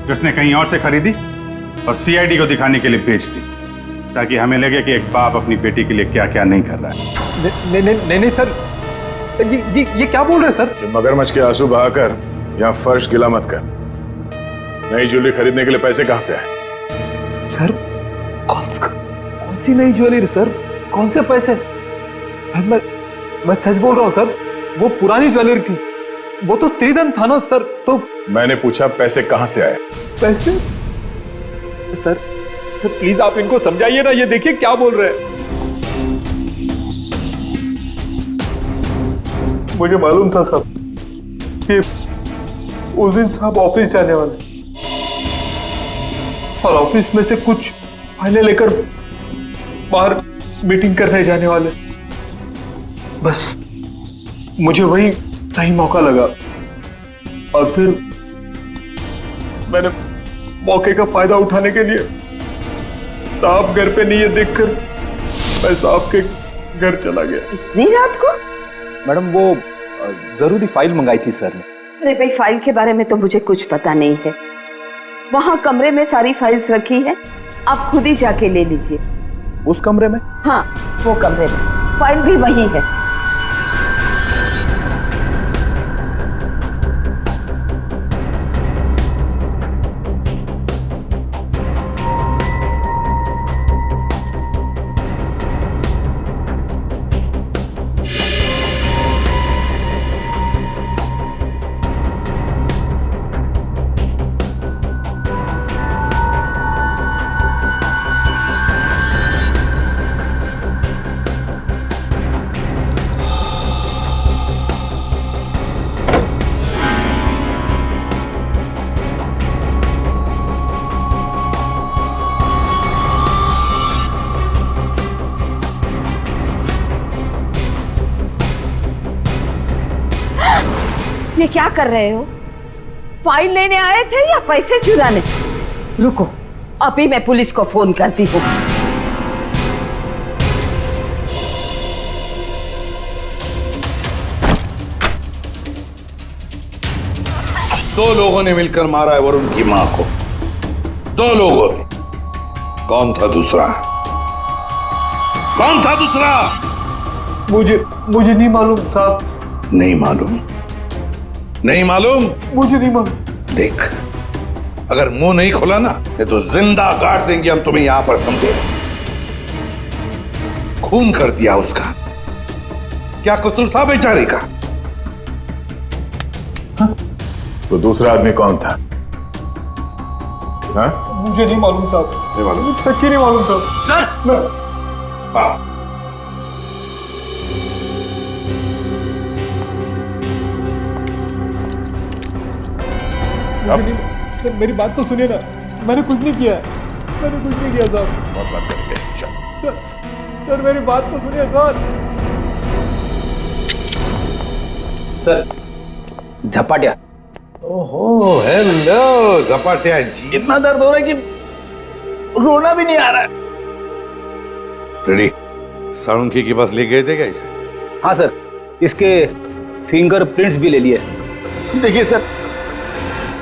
जो उसने कहीं और से खरीदी और सीआईडी को दिखाने के लिए बेच दी, ताकि हमें लगे कि एक बाप अपनी बेटी के लिए क्या क्या नहीं कर रहा है। नहीं सर, ये क्या बोल रहे हैं सर? मगरमच्छ के आंसू बहाकर यहाँ फर्श गिला मत कर। नई ज्वेलरी खरीदने के लिए पैसे कहाँ से आए? सर कौन सी नई ज्वेलरी सर, कौन से पैसे? मैं सच बोल रहा हूँ सर, वो पुरानी ज्वेलरी थी, वो तो स्त्रीधन था ना सर। तो मैंने पूछा पैसे कहाँ से आए? पैसे? सर प्लीज आप इनको समझाइए ना, ये देखिए क्या बोल रहे हैं। मुझे मालूम था साहब कि उस दिन साहब ऑफिस जाने वाले और ऑफिस में से कुछ फाइलें लेकर बाहर मीटिंग करने जाने वाले। बस मुझे वही सही मौका लगा और फिर मैंने मौके का फायदा उठाने के लिए साहब घर पे नहीं है देखकर मैं साहब के घर चला गया। इतनी रात को? मैडम वो जरूरी फाइल मंगाई थी सर ने। अरे भाई फाइल के बारे में तो मुझे कुछ पता नहीं है। वहाँ कमरे में सारी फाइल्स रखी है, आप खुद ही जाके ले लीजिए। उस कमरे में? हाँ वो कमरे में। फाइल भी वही है। ये क्या कर रहे हो? फाइल लेने आए थे या पैसे चुराने? रुको, अभी मैं पुलिस को फोन करती हूँ। दो लोगों ने मिलकर मारा है वरुण की मां को। दो लोगों ने। कौन था दूसरा? कौन था दूसरा? मुझे नहीं मालूम साहब। नहीं मालूम? नहीं मालूम? मुझे नहीं मालूम। देख, अगर मुंह नहीं खोला ना तो जिंदा काट देंगे हम तुम्हें यहां पर, समझे? खून कर दिया उसका। क्या कसूर था बेचारे का? तो दूसरा आदमी कौन था? हाँ? मुझे नहीं मालूम साहब। नहीं मालूम? सच्ची नहीं मालूम साहब। सर! हाँ। सर मेरी बात तो सुनिए ना, मैंने कुछ नहीं किया। मैंने कुछ नहीं किया साहब। बहुत बात करेंगे। सर मेरी बात तो सुनिए सर। झपाटिया। ओहो, हेलो झपाटिया जी। इतना दर्द हो रहा है कि रोना भी नहीं आ रहा है। रेडी? साळुंखे के पास ले गए थे क्या इसे? हाँ सर, इसके फिंगरप्रिंट्स भी ले लिए। देखिए सर,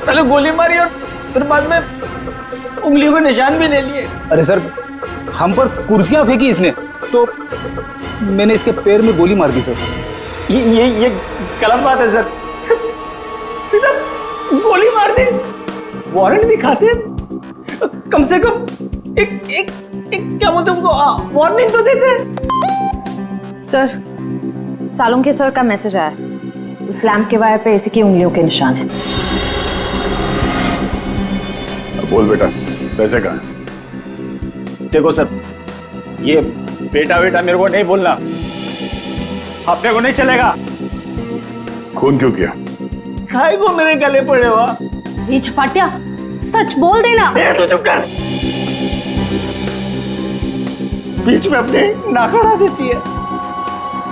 पहले गोली मारी और फिर बाद में उंगलियों के निशान भी ले लिए। अरे सर, हम पर कुर्सियां फेंकी इसने तो मैंने इसके पैर में गोली मार दी सर। ये गलत बात है सर। सीधा गोली मार दी। वारंट भी खाते हैं, कम से कम एक क्या बोलते उनको वार्निंग तो देते। सर, सालुंखे सर का मैसेज आया है। उस लैंप के वायर पे इसी की उंगलियों के निशान है। बोल बेटा, पैसे कहाँ? देखो सर, ये बेटा मेरे को नहीं बोलना, अपने को नहीं चलेगा। खून क्यों किया? खाए को मेरे गले पड़े हुआ। ये झपाटिया, सच बोल देना। तो चुप कर। बीच में अपने नाक अड़ा देती है।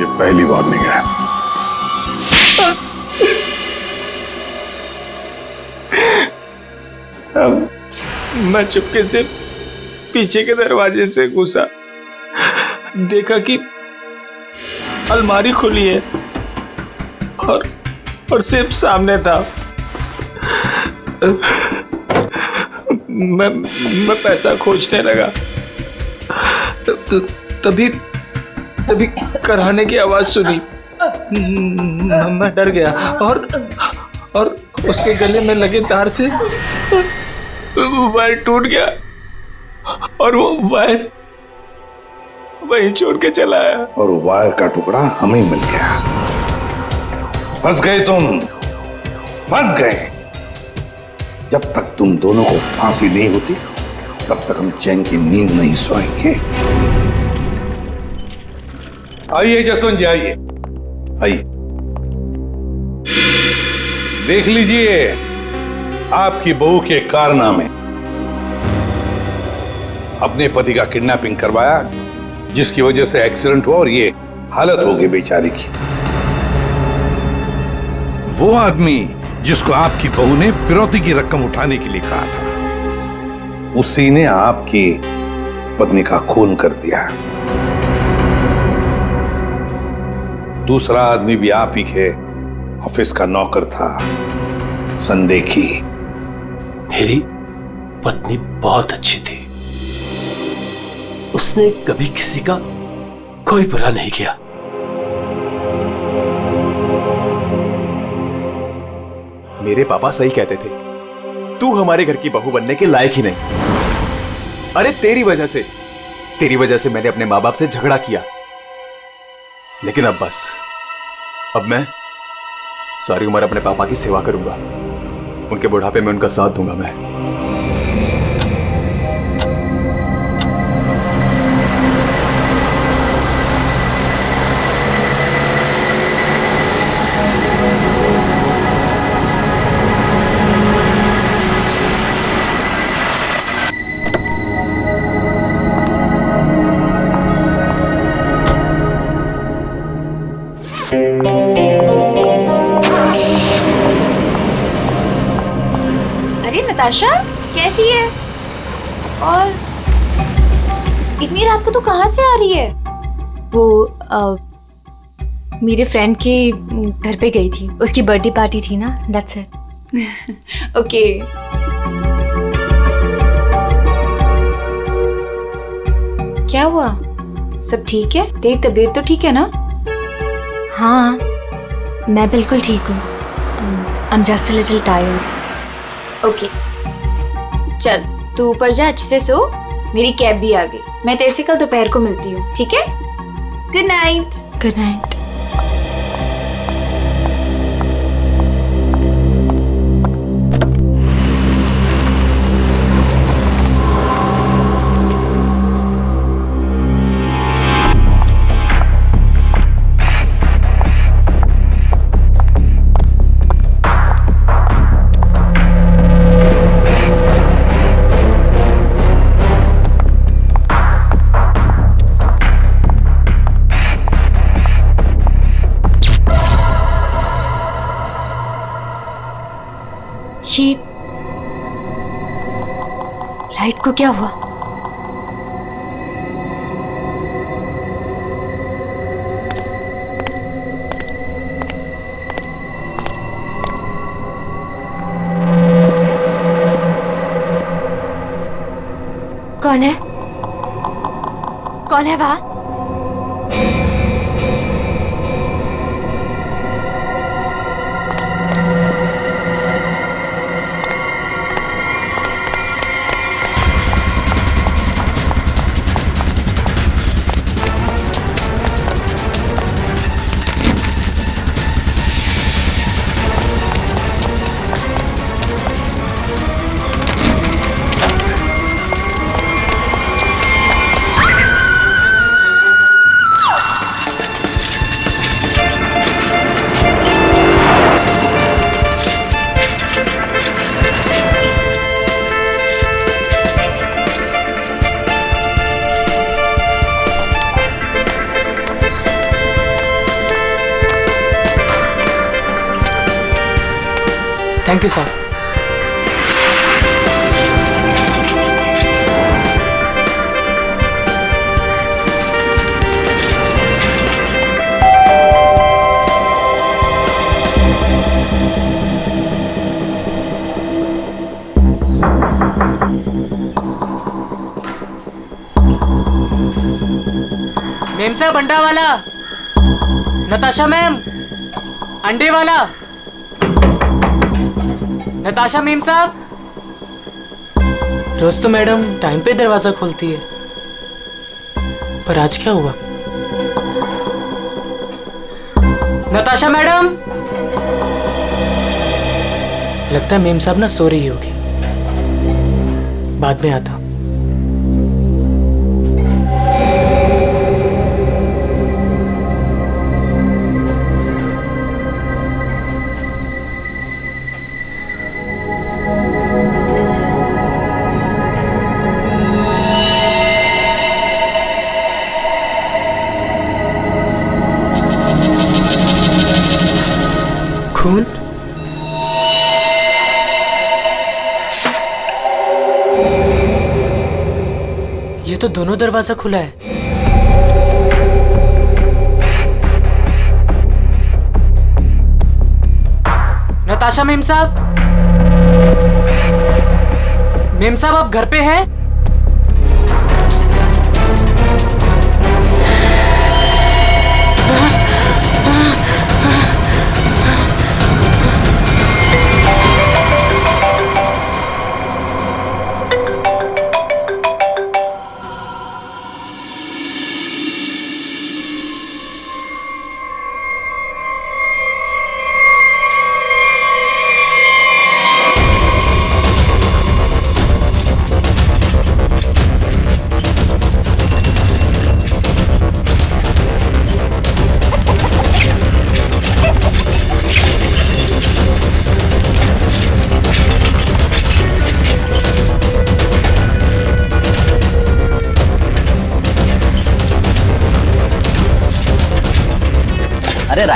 ये पहली वार्निंग है। सब मैं चुपके से पीछे के दरवाजे से घुसा, देखा कि अलमारी खुली है और सिर्फ सामने था। मैं पैसा खोजने लगा, तभी कराने की आवाज सुनी। मैं डर गया और उसके गले में लगे तार से वायर टूट गया और वो वायर वहीं छोड़ के चला आया। और वायर का टुकड़ा हमें मिल गया। फंस गए तुम, फंस गए। जब तक तुम दोनों को फांसी नहीं होती तब तक हम चैन की नींद नहीं सोएंगे। आइए जसवंत जी, आइए आइए। देख लीजिए आपकी बहू के कारनामे। अपने पति का किडनैपिंग करवाया, जिसकी वजह से एक्सीडेंट हुआ और ये हालत हो गई बेचारी की। वो आदमी जिसको आपकी बहू ने फिरौती की रकम उठाने के लिए कहा था, उसी ने आपकी पत्नी का खून कर दिया। दूसरा आदमी भी आप ही के ऑफिस का नौकर था, संदेखी। मेरी पत्नी बहुत अच्छी थी। उसने कभी किसी का कोई बुरा नहीं किया। मेरे पापा सही कहते थे, तू हमारे घर की बहू बनने के लायक ही नहीं। अरे तेरी वजह से मैंने अपने माँ बाप से झगड़ा किया। लेकिन अब बस, अब मैं सारी उम्र अपने पापा की सेवा करूंगा। उनके बुढ़ापे में उनका साथ दूंगा मैं। अरे नताशा, कैसी है? और इतनी रात को तू कहाँ से आ रही है? वो मेरे फ्रेंड के घर पे गई थी, उसकी बर्थडे पार्टी थी ना, दैट्स इट। ओके। क्या हुआ? सब ठीक है? तेरी तबीयत तो ठीक है ना? हाँ, मैं बिल्कुल ठीक हूँ। I am just a little tired. Okay, चल तू ऊपर जा, अच्छे से सो। मेरी कैब भी आ गई। मैं तेरे से कल दोपहर को मिलती हूँ, ठीक है? Good night. Good night. ये लाइट को क्या हुआ? कौन है? कौन है वहां? Thank you sir. मेम साहब, अंडा वाला। नताशा मैम, अंडे वाला। नताशा मेम साहब। रोज तो मैडम टाइम पे दरवाजा खोलती है, पर आज क्या हुआ? नताशा मैडम। लगता है मेम साहब ना सो रही होगी, बाद में आता। खून? ये तो दोनों दरवाजा खुला है। नताशा मेम साहब, मेम साहब आप घर पे हैं?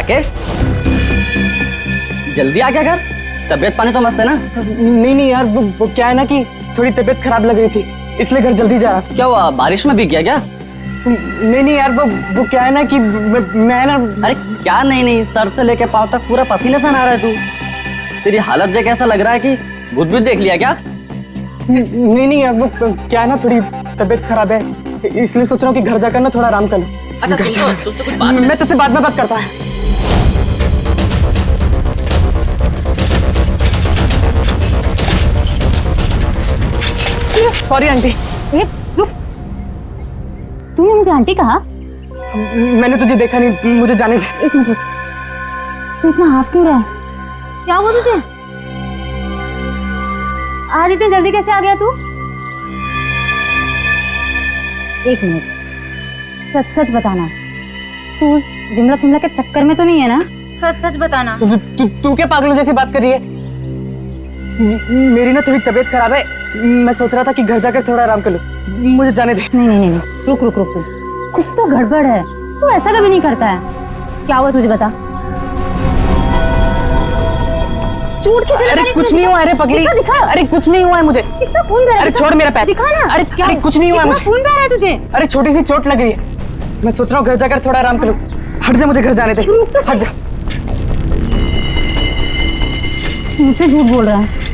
राकेश, जल्दी आ गया घर? तबीयत पानी तो मस्त है ना? नहीं यार, वो क्या है ना कि थोड़ी तबीयत खराब लग रही थी, इसलिए घर जल्दी जा रहा था। क्या हुआ, बारिश में भीग गया क्या? नहीं यार, वो क्या है ना कि मैं ना। अरे क्या नहीं, सर से लेके पाँव तक पूरा पसीने से नहा रहा है तू। तेरी हालत देख ऐसा लग रहा है कि भूत देख लिया क्या? नहीं यार, वो क्या है ना, थोड़ी तबीयत खराब है, इसलिए सोच रहा हूँ कि घर जाकर ना थोड़ा आराम कर लूं। अच्छा, मैं तुझसे बाद में बात करता है। Sorry aunty. रुक, तूने मुझे आंटी कहा? मैंने तुझे देखा नहीं, मुझे जाने दे। एक मिनट रुक, तू इतना हाफ क्यों रहा है? क्या हुआ तुझे? आज इतनी जल्दी कैसे आ गया तू? एक मिनट, सच बताना, तू उस विमला के चक्कर में तो नहीं है ना? सच बताना। तू क्या पागलों जैसी बात कर रही है? मेरी ना थोड़ी तबीयत खराब है, मैं सोच रहा था कि घर जाकर थोड़ा आराम कर लूं, मुझे जाने दे। नहीं, रुक, कुछ तो गड़बड़ है, तू ऐसा कभी नहीं करता है। क्या हुआ तुझे, बता। चोट किसे लगी? अरे कुछ नहीं हुआ, अरे पगली, अरे कुछ नहीं हुआ है मुझे। कितना खून बह रहा है? अरे छोड़ मेरा पैर, दिखा ना। अरे कुछ नहीं हुआ है मुझे। खून बह रहा है तुझे? अरे छोटी सी चोट लग रही है, मैं सोच रहा हूँ घर जाकर थोड़ा आराम कर लूं। हट जा, मुझे घर जाने दे, हट जा। मुझसे झूठ बोल रहा है।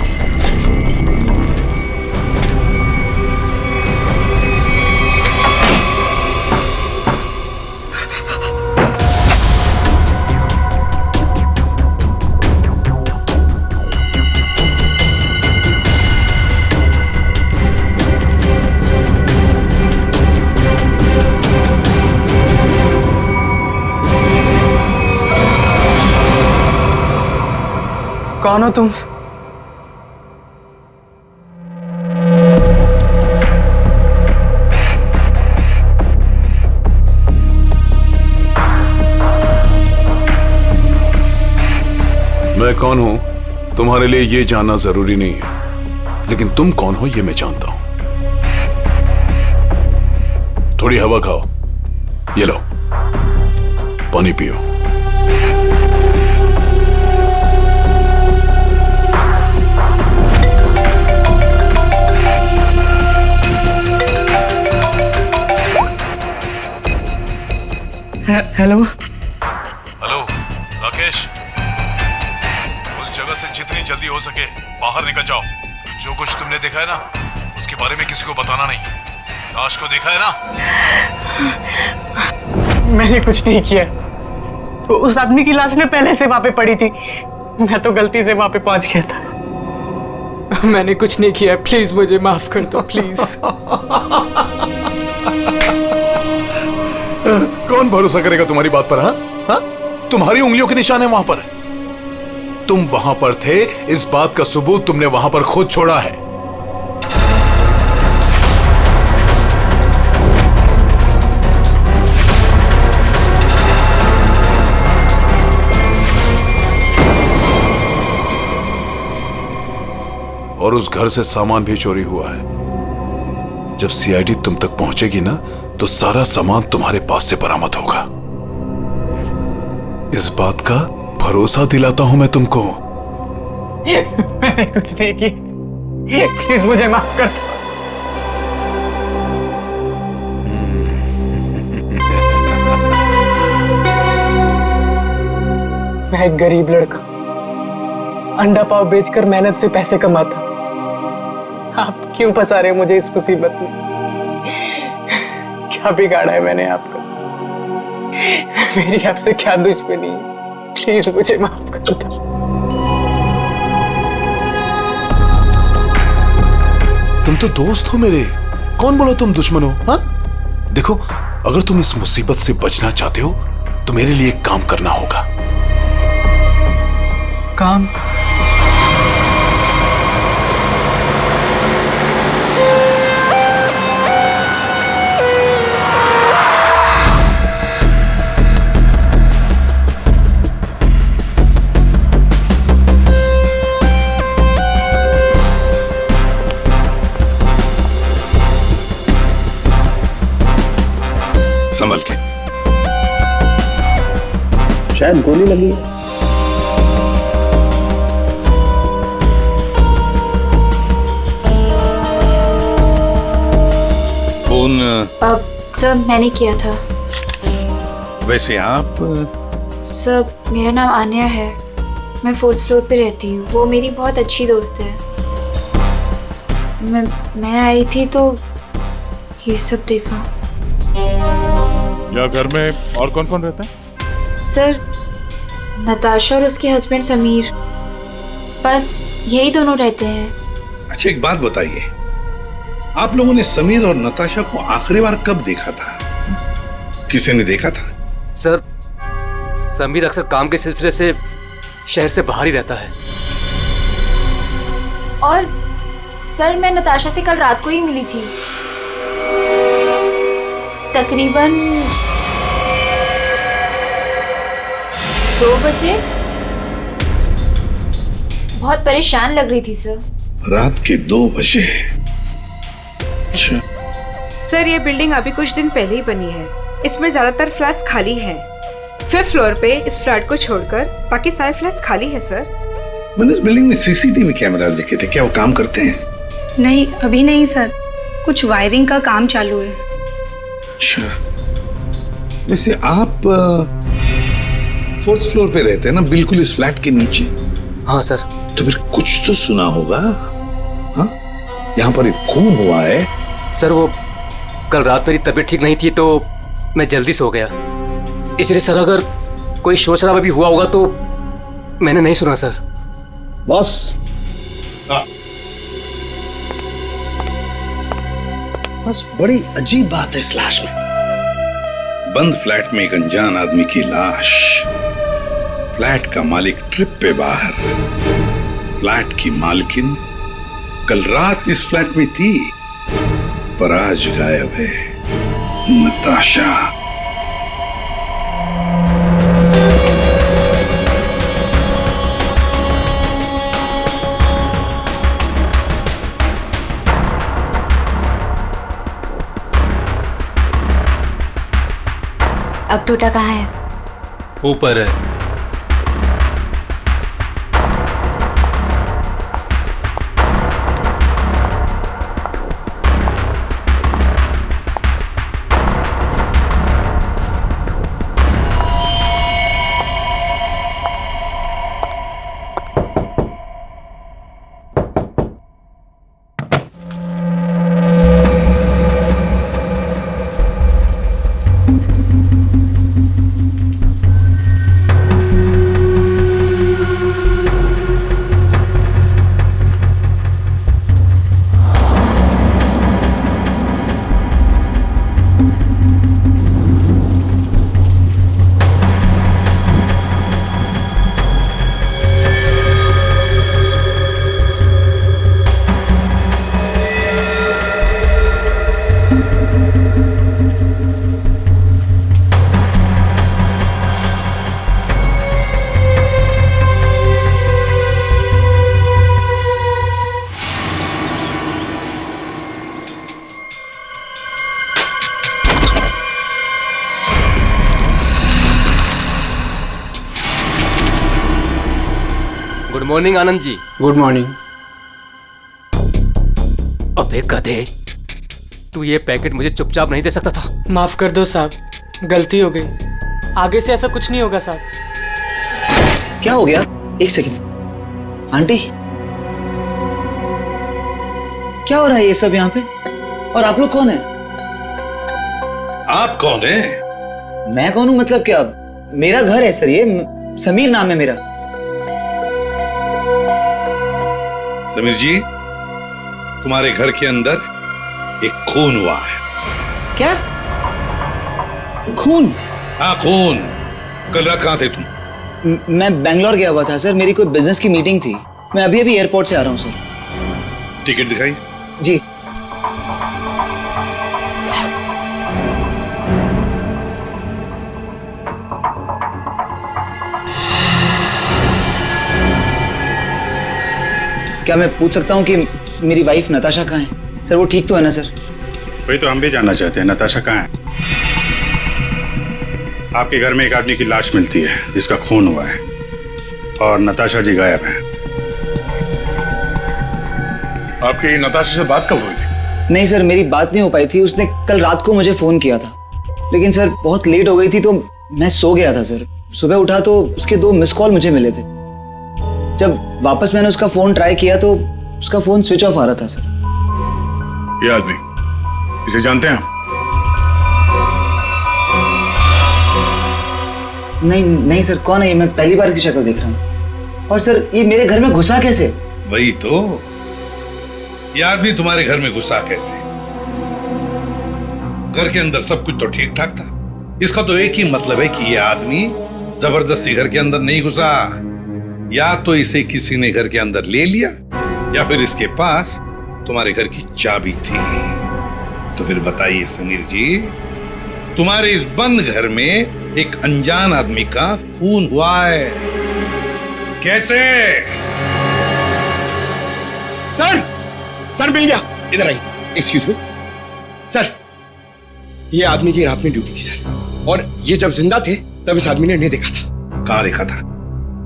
कौन हो तुम? मैं कौन हूं तुम्हारे लिए ये जानना जरूरी नहीं है, लेकिन तुम कौन हो ये मैं जानता हूं। थोड़ी हवा खाओ, ये लो पानी पियो। हेलो राकेश, उस जगह से जितनी जल्दी हो सके बाहर निकल जाओ। जो कुछ तुमने देखा है ना, उसके बारे में किसी को बताना नहीं। लाश को देखा है ना? मैंने कुछ नहीं किया, तो उस आदमी की लाश ने पहले से वहां पे पड़ी थी, मैं तो गलती से वहां पे पहुंच गया था। मैंने कुछ नहीं किया, प्लीज मुझे माफ कर दो, प्लीज। कौन भरोसा करेगा तुम्हारी बात पर? हाँ, तुम्हारी उंगलियों के निशान है वहां पर। तुम वहां पर थे, इस बात का सबूत तुमने वहां पर खुद छोड़ा है। और उस घर से सामान भी चोरी हुआ है। जब सीआईडी तुम तक पहुंचेगी ना, तो सारा सामान तुम्हारे पास से बरामद होगा। इस बात का भरोसा दिलाता हूं मैं तुमको। मैंने कुछ नहीं किया, प्लीज मुझे माफ कर दो। मैं एक गरीब लड़का, अंडा पाव बेचकर मेहनत से पैसे कमाता। आप क्यों फंसा रहे हो मुझे इस मुसीबत में? क्या बिगाड़ा है मैंने आपका? मेरी आपसे क्या दुश्मनी है? प्लीज मुझे माफ कर दो। तुम तो दोस्त हो मेरे, कौन बोला तुम दुश्मन हो? हाँ, देखो, अगर तुम इस मुसीबत से बचना चाहते हो तो मेरे लिए एक काम करना होगा। काम? संभल के। शायद गोली लगी है। फोन अब सर मैंने किया था। वैसे आप सर मेरा नाम आन्या है, मैं 4th फ्लोर पे रहती हूँ। वो मेरी बहुत अच्छी दोस्त है। मैं आई थी तो ये सब देखा। या घर में और कौन कौन रहता है? सर नताशा और उसके हस्बैंड समीर, बस यही दोनों रहते हैं। अच्छा एक बात बताइए, आप लोगों ने समीर और नताशा को आखिरी बार कब देखा था? किसी ने देखा था? सर समीर अक्सर काम के सिलसिले से शहर से बाहर ही रहता है। और सर मैं नताशा से कल रात को ही मिली थी, तकरीबन 2 बजे। बहुत परेशान लग रही थी सर। रात के 2 बजे? अच्छा। सर ये बिल्डिंग अभी कुछ दिन पहले ही बनी है, इसमें ज्यादातर फ्लैट्स खाली हैं। 5th फ्लोर पे इस फ्लैट को छोड़कर बाकी सारे फ्लैट्स खाली है सर। मैंने इस बिल्डिंग में सीसीटीवी कैमरास देखे थे, क्या वो काम करते हैं? नहीं अभी नहीं सर, कुछ वायरिंग का काम चालू है। अच्छा, वैसे आप 4th फ्लोर पे रहते हैं ना, बिल्कुल इस फ्लैट के नीचे? हाँ सर। तो फिर कुछ तो सुना होगा। हाँ, यहाँ पर एक खून हुआ है। सर वो कल रात मेरी तबीयत ठीक नहीं थी तो मैं जल्दी सो गया, इसलिए सर अगर कोई शोर शराबा भी हुआ होगा तो मैंने नहीं सुना सर। बस बस बड़ी अजीब बात है इस लाश में। बंद फ्लैट में एक अनजान आदमी की लाश, फ्लैट का मालिक ट्रिप पे बाहर, फ्लैट की मालकिन कल रात इस फ्लैट में थी पर आज गायब है। नताशा। अब टोटा कहाँ है? ऊपर है। Good morning Anand ji. Good morning. अबे गधे, तू ये पैकेट मुझे चुपचाप नहीं दे सकता था? माफ कर दो साहब, गलती हो गई। आगे से ऐसा कुछ नहीं होगा साहब। क्या हो गया? एक सेकंड। आंटी, क्या हो रहा है ये सब यहाँ पे? और आप लोग कौन है? आप कौन है? मैं कौन हूँ मतलब क्या? मेरा घर है सर, ये समीर नाम है मेरा। समीर जी, तुम्हारे घर के अंदर एक खून हुआ है। क्या? खून? हाँ खून। कल रात कहाँ थे तुम? मैं बैंगलोर गया हुआ था सर, मेरी कोई बिजनेस की मीटिंग थी। मैं अभी अभी एयरपोर्ट से आ रहा हूँ सर। टिकट दिखाई। जी। क्या मैं पूछ सकता हूँ कि मेरी वाइफ नताशा कहाँ है? सर वो ठीक तो है ना सर? वही तो हम भी जानना चाहते हैं, नताशा कहाँ है? आपके घर में एक आदमी की लाश मिलती है जिसका खून हुआ है और नताशा जी गायब हैं। आपकी नताशा से बात कब हुई थी? नहीं सर, मेरी बात नहीं हो पाई थी। उसने कल रात को मुझे फोन किया था, लेकिन सर बहुत लेट हो गई थी तो मैं सो गया था सर। सुबह उठा तो उसके 2 मिस कॉल मुझे मिले थे। जब वापस मैंने उसका फोन ट्राई किया तो उसका फोन स्विच ऑफ आ रहा था सर। ये आदमी, इसे जानते हैं आप? नहीं सर, कौन है ये? मैं पहली बार इसकी शक्ल देख रहा हूँ। और सर ये मेरे घर में घुसा कैसे? वही तो, ये आदमी तुम्हारे घर में घुसा कैसे? घर के अंदर सब कुछ तो ठीक ठाक था। इसका तो एक ही मतलब है कि ये आदमी जबरदस्ती घर के अंदर नहीं घुसा। या तो इसे किसी ने घर के अंदर ले लिया या फिर इसके पास तुम्हारे घर की चाबी थी। तो फिर बताइए समीर जी, तुम्हारे इस बंद घर में एक अनजान आदमी का खून हुआ है, कैसे? सर मिल गया। इधर आइए। एक्सक्यूज मी सर, ये आदमी की रात में ड्यूटी थी सर, और ये जब जिंदा थे तब इस आदमी ने इन्हें देखा था। कहाँ देखा था?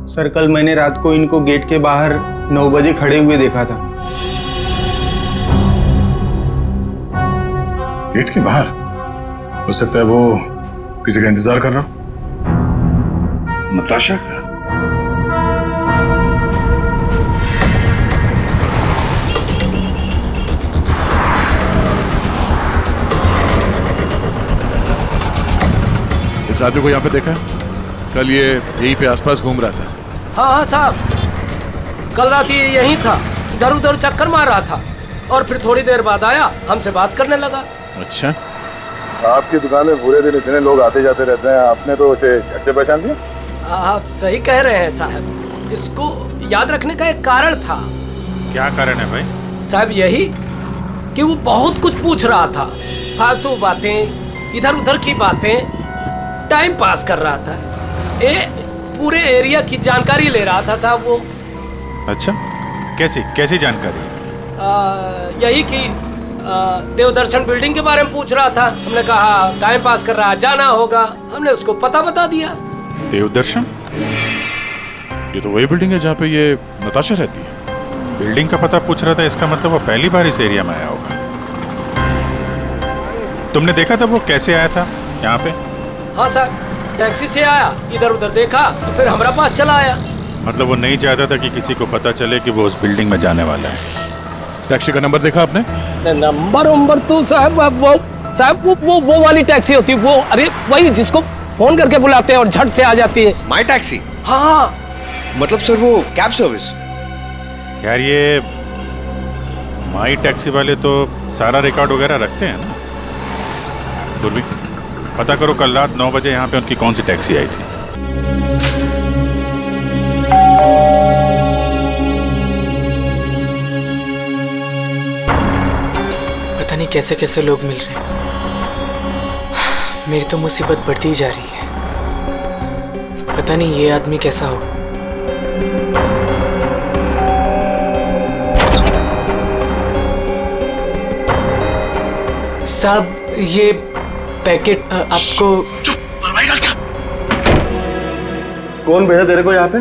सर कल मैंने रात को इनको गेट के बाहर 9 बजे खड़े हुए देखा था। गेट के बाहर? हो सकता है वो किसी का इंतजार कर रहा हो। नताशा का? इस आदमी को यहाँ पे देखा है? कल ये यहीं पे आसपास घूम रहा था। हाँ साहब, कल रात ये यहीं था, इधर उधर चक्कर मार रहा था और फिर थोड़ी देर बाद आया, हमसे बात करने लगा। अच्छा, आपकी दुकान में पूरे दिन इतने लोग आते जाते रहते हैं, आपने तो उसे अच्छे पहचान लिया? आप सही कह रहे हैं साहब, इसको याद रखने का एक कारण था। क्या कारण है भाई? साहब यही कि वो बहुत कुछ पूछ रहा था, फालतू बातें, इधर उधर की बातें, टाइम पास कर रहा था। पूरे एरिया की जानकारी ले रहा था साहब वो। अच्छा, कैसी जानकारी? यही कि देवदर्शन बिल्डिंग के बारे में पूछ रहा था। हमने कहा टाइम पास कर रहा है, जाना होगा। हमने उसको पता बता दिया। देवदर्शन? ये तो वही बिल्डिंग है जहाँ पे ये नताशा रहती है। बिल्डिंग का पता पूछ रहा था, इसका मतलब वो पहली बार इस एरिया में आया होगा। तुमने देखा था वो कैसे आया था यहाँ पे? हाँ साहब, टैक्सी से आया, इधर उधर देखा तो फिर हमारा पास चला आया। मतलब वो नहीं चाहता था कि किसी को पता चले कि वो उस बिल्डिंग में जाने वाला है। टैक्सी का नंबर देखा आपने? नंबर तो साहब वो वाली टैक्सी होती है, वो अरे वही जिसको फोन करके बुलाते हैं और झट से आ जाती है। माई टैक्सी? हाँ। मतलब सर वो कैब सर्विस? यार ये माई टैक्सी वाले तो सारा रिकॉर्ड वगैरह रखते हैं ना। दूरबीन पता करो कल रात 9 बजे यहाँ पे उनकी कौन सी टैक्सी आई थी। पता नहीं कैसे कैसे लोग मिल रहे हैं। मेरी तो मुसीबत बढ़ती ही जा रही है। पता नहीं ये आदमी कैसा होगा। साहब ये पैकेट आपको। कौन भेजा तेरे को यहाँ पे?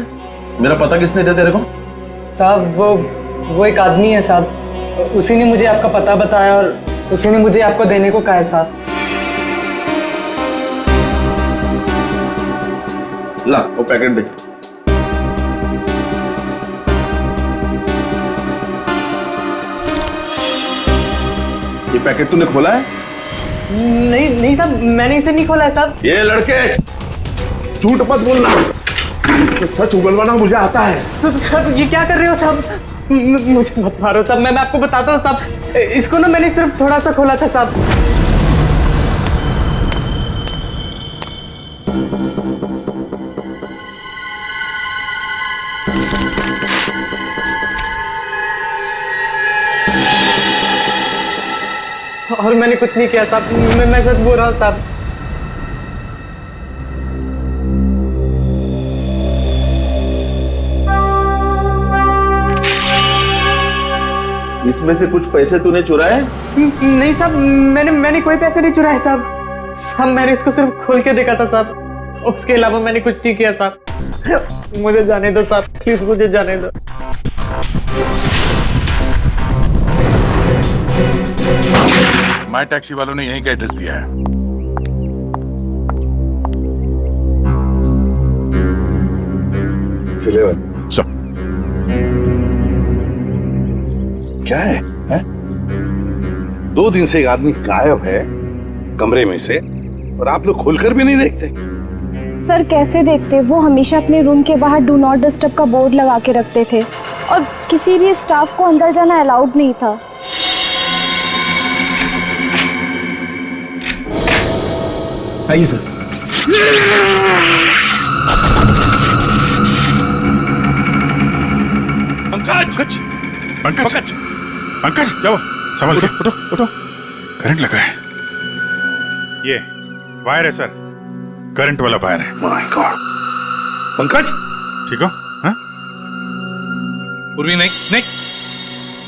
मेरा पता किसने दिया तेरे को? साहब वो एक आदमी है साहब, उसी ने मुझे आपका पता बताया और उसी ने मुझे आपको देने को कहा है साहब। ला वो पैकेट दे। ये पैकेट तूने खोला है? नहीं साहब, मैंने इसे नहीं खोला है साहब। ये लड़के झूठ मत बोलना, सच उगलवाना मुझे आता है। साहब ये क्या कर रहे हो साहब? मुझे मत मारो साहब, मैं आपको बताता हूँ साहब। इसको ना मैंने सिर्फ थोड़ा सा खोला था साहब। और मैंने कुछ नहीं किया साहब, मैं सच बोल रहा हूँ साहब। इसमें से कुछ पैसे तूने चुराए? नहीं साहब, मैंने कोई पैसे नहीं चुराए साहब। साहब मैंने इसको सिर्फ खोल के देखा था साहब। उसके अलावा मैंने कुछ नहीं किया साहब। मुझे जाने दो साहब, प्लीज मुझे जाने दो। माय टैक्सी वालों ने यहीं का एड्रेस दिया है। सब क्या है? 2 दिन से एक आदमी गायब है कमरे में से और आप लोग खोलकर भी नहीं देखते। सर कैसे देखते, वो हमेशा अपने रूम के बाहर डू नॉट डिस्टर्ब का बोर्ड लगा के रखते थे और किसी भी स्टाफ को अंदर जाना अलाउड नहीं था। आइए सर। पंकज पंकज पंकज जाओ, संभल के उठो उठो। करंट लगा है, ये वायर है सर, करंट वाला वायर है। My God. पंकज ठीक हो? हाँ? उर्वी नहीं नहीं,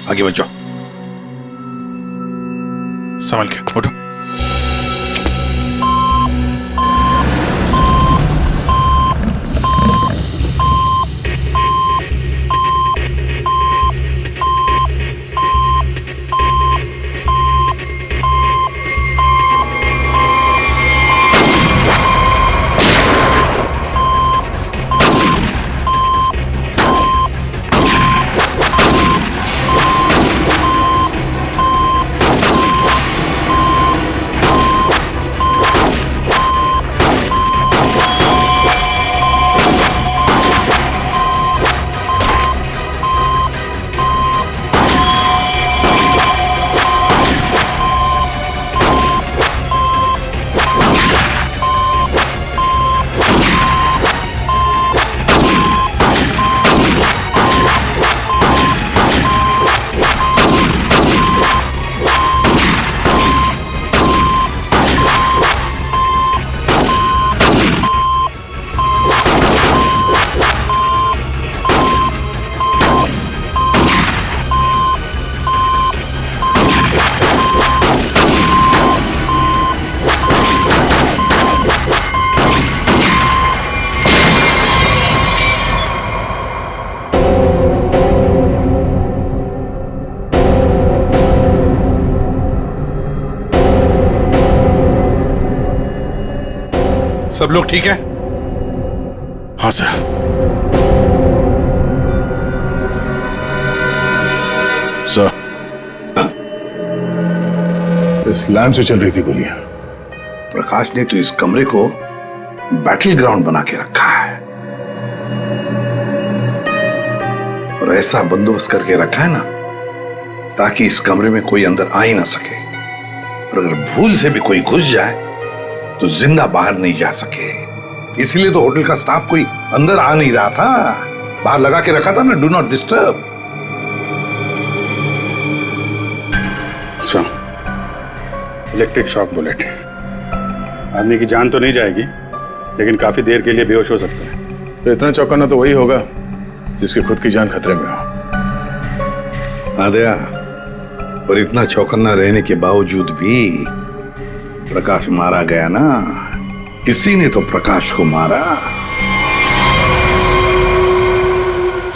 आगे बढ़ जाओ। संभल के उठो। सब लोग ठीक है? हाँ सर। सर, इस लैंड से चल रही थी गोलियां। प्रकाश ने तो इस कमरे को बैटल ग्राउंड बना के रखा है और ऐसा बंदोबस्त करके रखा है ना ताकि इस कमरे में कोई अंदर आ ही ना सके, और अगर भूल से भी कोई घुस जाए तो जिंदा बाहर नहीं जा सके। इसलिए तो होटल का स्टाफ कोई अंदर आ नहीं रहा था, बाहर लगा के रखा था ना do not disturb. Sir, electric shock bullet, आदमी की जान तो नहीं जाएगी लेकिन काफी देर के लिए बेहोश हो सकता है। तो इतना चौंकाना तो वही होगा जिसकी खुद की जान खतरे में हो। आदया, और इतना चौकन्ना रहने के बावजूद भी प्रकाश मारा गया ना, किसी ने तो प्रकाश को मारा।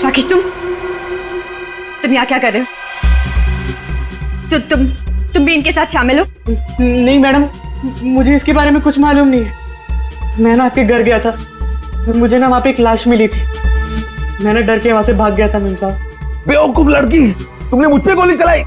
राकेश, तुम यहाँ क्या कर रहे हो? तुम भी इनके साथ शामिल हो? नहीं मैडम, मुझे इसके बारे में कुछ मालूम नहीं है। मैं ना आपके घर गया था, मुझे ना वहाँ पे एक लाश मिली थी, मैंने डर के वहाँ से भाग गया था। मैम साहब। बेवकूफ लड़की, तुमने मुझ पे गोली चलाई।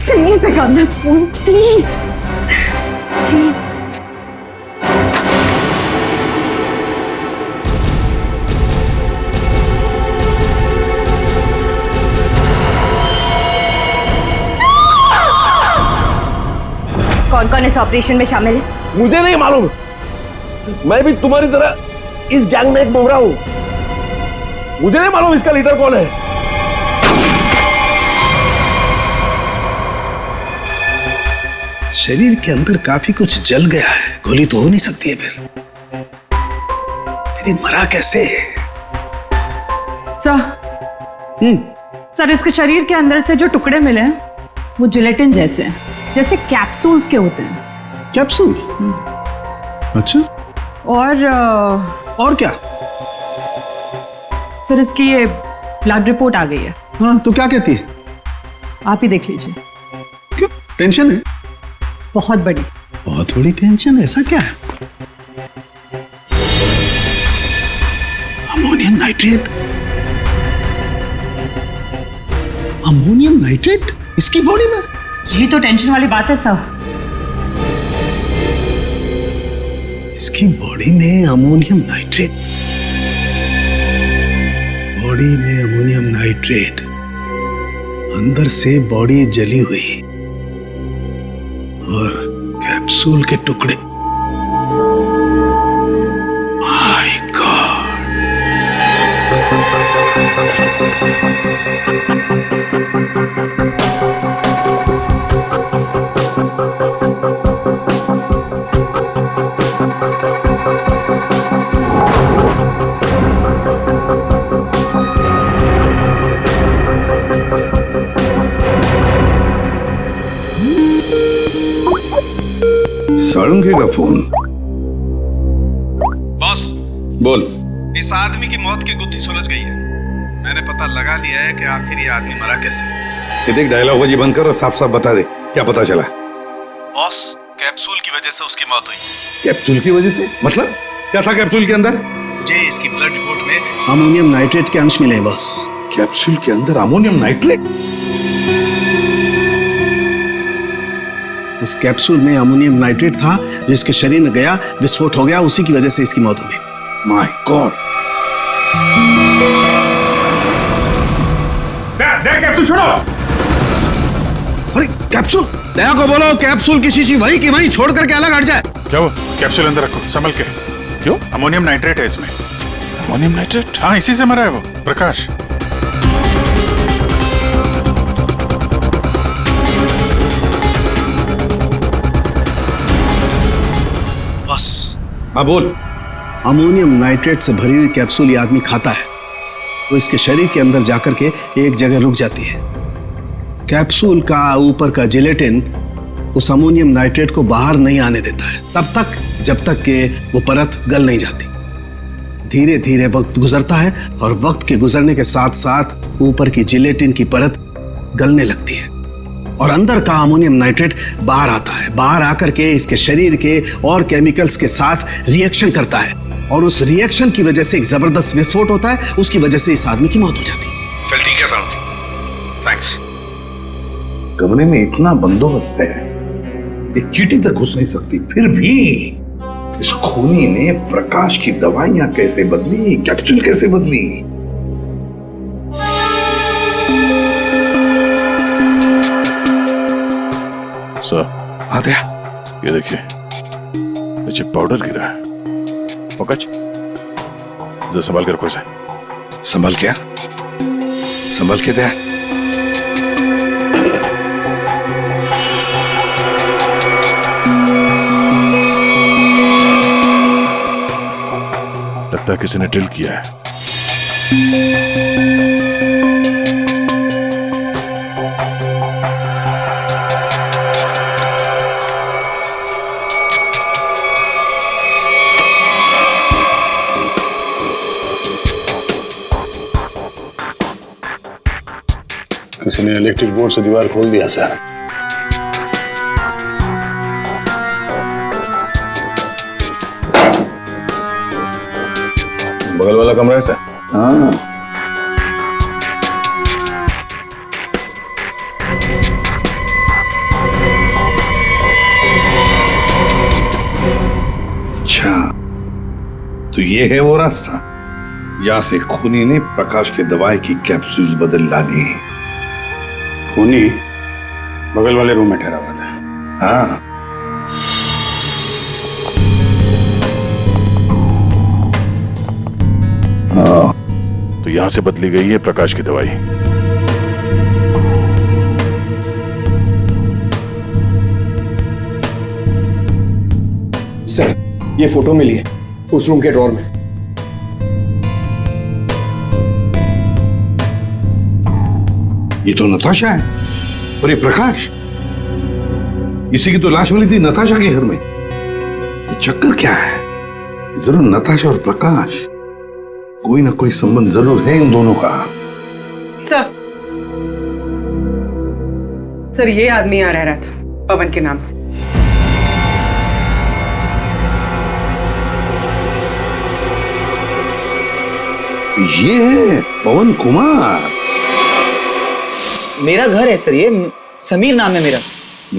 सुनिए प्रकाश, फोन प्लीज प्लीज। कौन कौन इस ऑपरेशन में शामिल है? मुझे नहीं मालूम, मैं भी तुम्हारी तरह इस गैंग में एक मुमरा हूं। मुझे नहीं मालूम इसका लीडर कौन है। शरीर के अंदर काफी कुछ जल गया है, गोली तो हो नहीं सकती है फिर ये मरा कैसे? सर इसके शरीर के अंदर से जो टुकड़े मिले हैं वो जिलेटिन जैसे हैं, जैसे कैप्सूल्स के होते हैं। कैप्सूल? अच्छा। और क्या? सर इसकी ये ब्लड रिपोर्ट आ गई है। हाँ तो क्या कहती है? आप ही देख लीजिए। क्यों? टेंशन है? बहुत बड़ी। बहुत बड़ी टेंशन? ऐसा क्या है? Ammonium nitrate? अमोनियम नाइट्रेट इसकी बॉडी में? यही तो टेंशन वाली बात है सर। इसकी बॉडी में अमोनियम नाइट्रेट? बॉडी में अमोनियम नाइट्रेट, अंदर से बॉडी जली हुई और कैप्सूल के टुकड़े। My God. साळुंखे का फोन। बॉस बोल। इस आदमी की मौत की गुत्थी सुलझ गई है। मैंने पता लगा लिया है कि आखिर ये आदमी मरा कैसे। ये देख, डायलॉग बाजी बंद कर और साफ साफ बता दे क्या पता चला। बॉस कैप्सूल की वजह से उसकी मौत हुई। कैप्सूल की वजह से? मतलब क्या था कैप्सूल के अंदर? मुझे इसकी ब्लड रिपोर्ट में अमोनियम नाइट्रेट के अंश मिले हैं बॉस। कैप्सूल के अंदर अमोनियम नाइट्रेट? उस कैप्सूल में अमोनियम नाइट्रेट था जो इसके शरीर में गया, विस्फोट हो गया, उसी की वजह से इसकी मौत हो गई। My God. कैप्सूल छोड़ो। अरे कैप्सूल, दया को बोलो कैप्सूल की शीशी वही की वही छोड़ करके अलग हट जाए। क्या वो? कैप्सूल अंदर रखो, संभल के। क्यों? अमोनियम नाइट्रेट है इसमें। Ammonium nitrate? हाँ, इसी से मरा है वो प्रकाश। हाँ बोल। अमोनियम नाइट्रेट से भरी हुई कैप्सूल ये आदमी खाता है तो इसके शरीर के अंदर जाकर के एक जगह रुक जाती है। कैप्सूल का ऊपर का जिलेटिन उस अमोनियम नाइट्रेट को बाहर नहीं आने देता है तब तक जब तक कि वो परत गल नहीं जाती। धीरे धीरे वक्त गुजरता है और वक्त के गुजरने के साथ साथ ऊपर की जिलेटिन की परत गलने लगती है और अंदर का अमोनियम नाइट्रेट बाहर आता है। बाहर आकर के इसके शरीर के और केमिकल्स के साथ रिएक्शन करता है और उस रिएक्शन की वजह से एक जबरदस्त विस्फोट होता है। उसकी वजह से इस आदमी की मौत हो जाती है। चल ठीक है साळुंखे, थैंक्स। कमरे में इतना बंदोबस्त है, एक चींटी तक घुस नहीं सकती, फिर भी इस खूनी ने प्रकाश की दवाइयां कैसे बदली, कैप्सूल कैसे बदली? सर आद्या, ये देखिए, नीचे पाउडर गिरा है। पंकज, जरा संभाल कर रखो इसे। संभल क्या? संभल के दे। लगता है किसी ने ड्रिल किया है। किसी ने इलेक्ट्रिक बोर्ड से दीवार खोल दिया सर। बगल वाला कमरा है सर। हाँ, अच्छा तो ये है वो रास्ता यहां से खूनी ने प्रकाश के दवाई की कैप्सूल बदल डाली। खूनी बगल वाले रूम में ठहरा हुआ था। हाँ, तो यहां से बदली गई है प्रकाश की दवाई। ये फोटो मिली है उस रूम के ड्रॉर में। ये तो नताशा है। और ये प्रकाश, इसी की तो लाश मिली थी नताशा के घर में। ये चक्कर क्या है? जरूर नताशा और प्रकाश, कोई ना कोई संबंध जरूर है इन दोनों का। सर ये आदमी यहाँ रह रहा था पवन के नाम से। ये है पवन कुमार। मेरा घर है सर, ये समीर नाम है मेरा।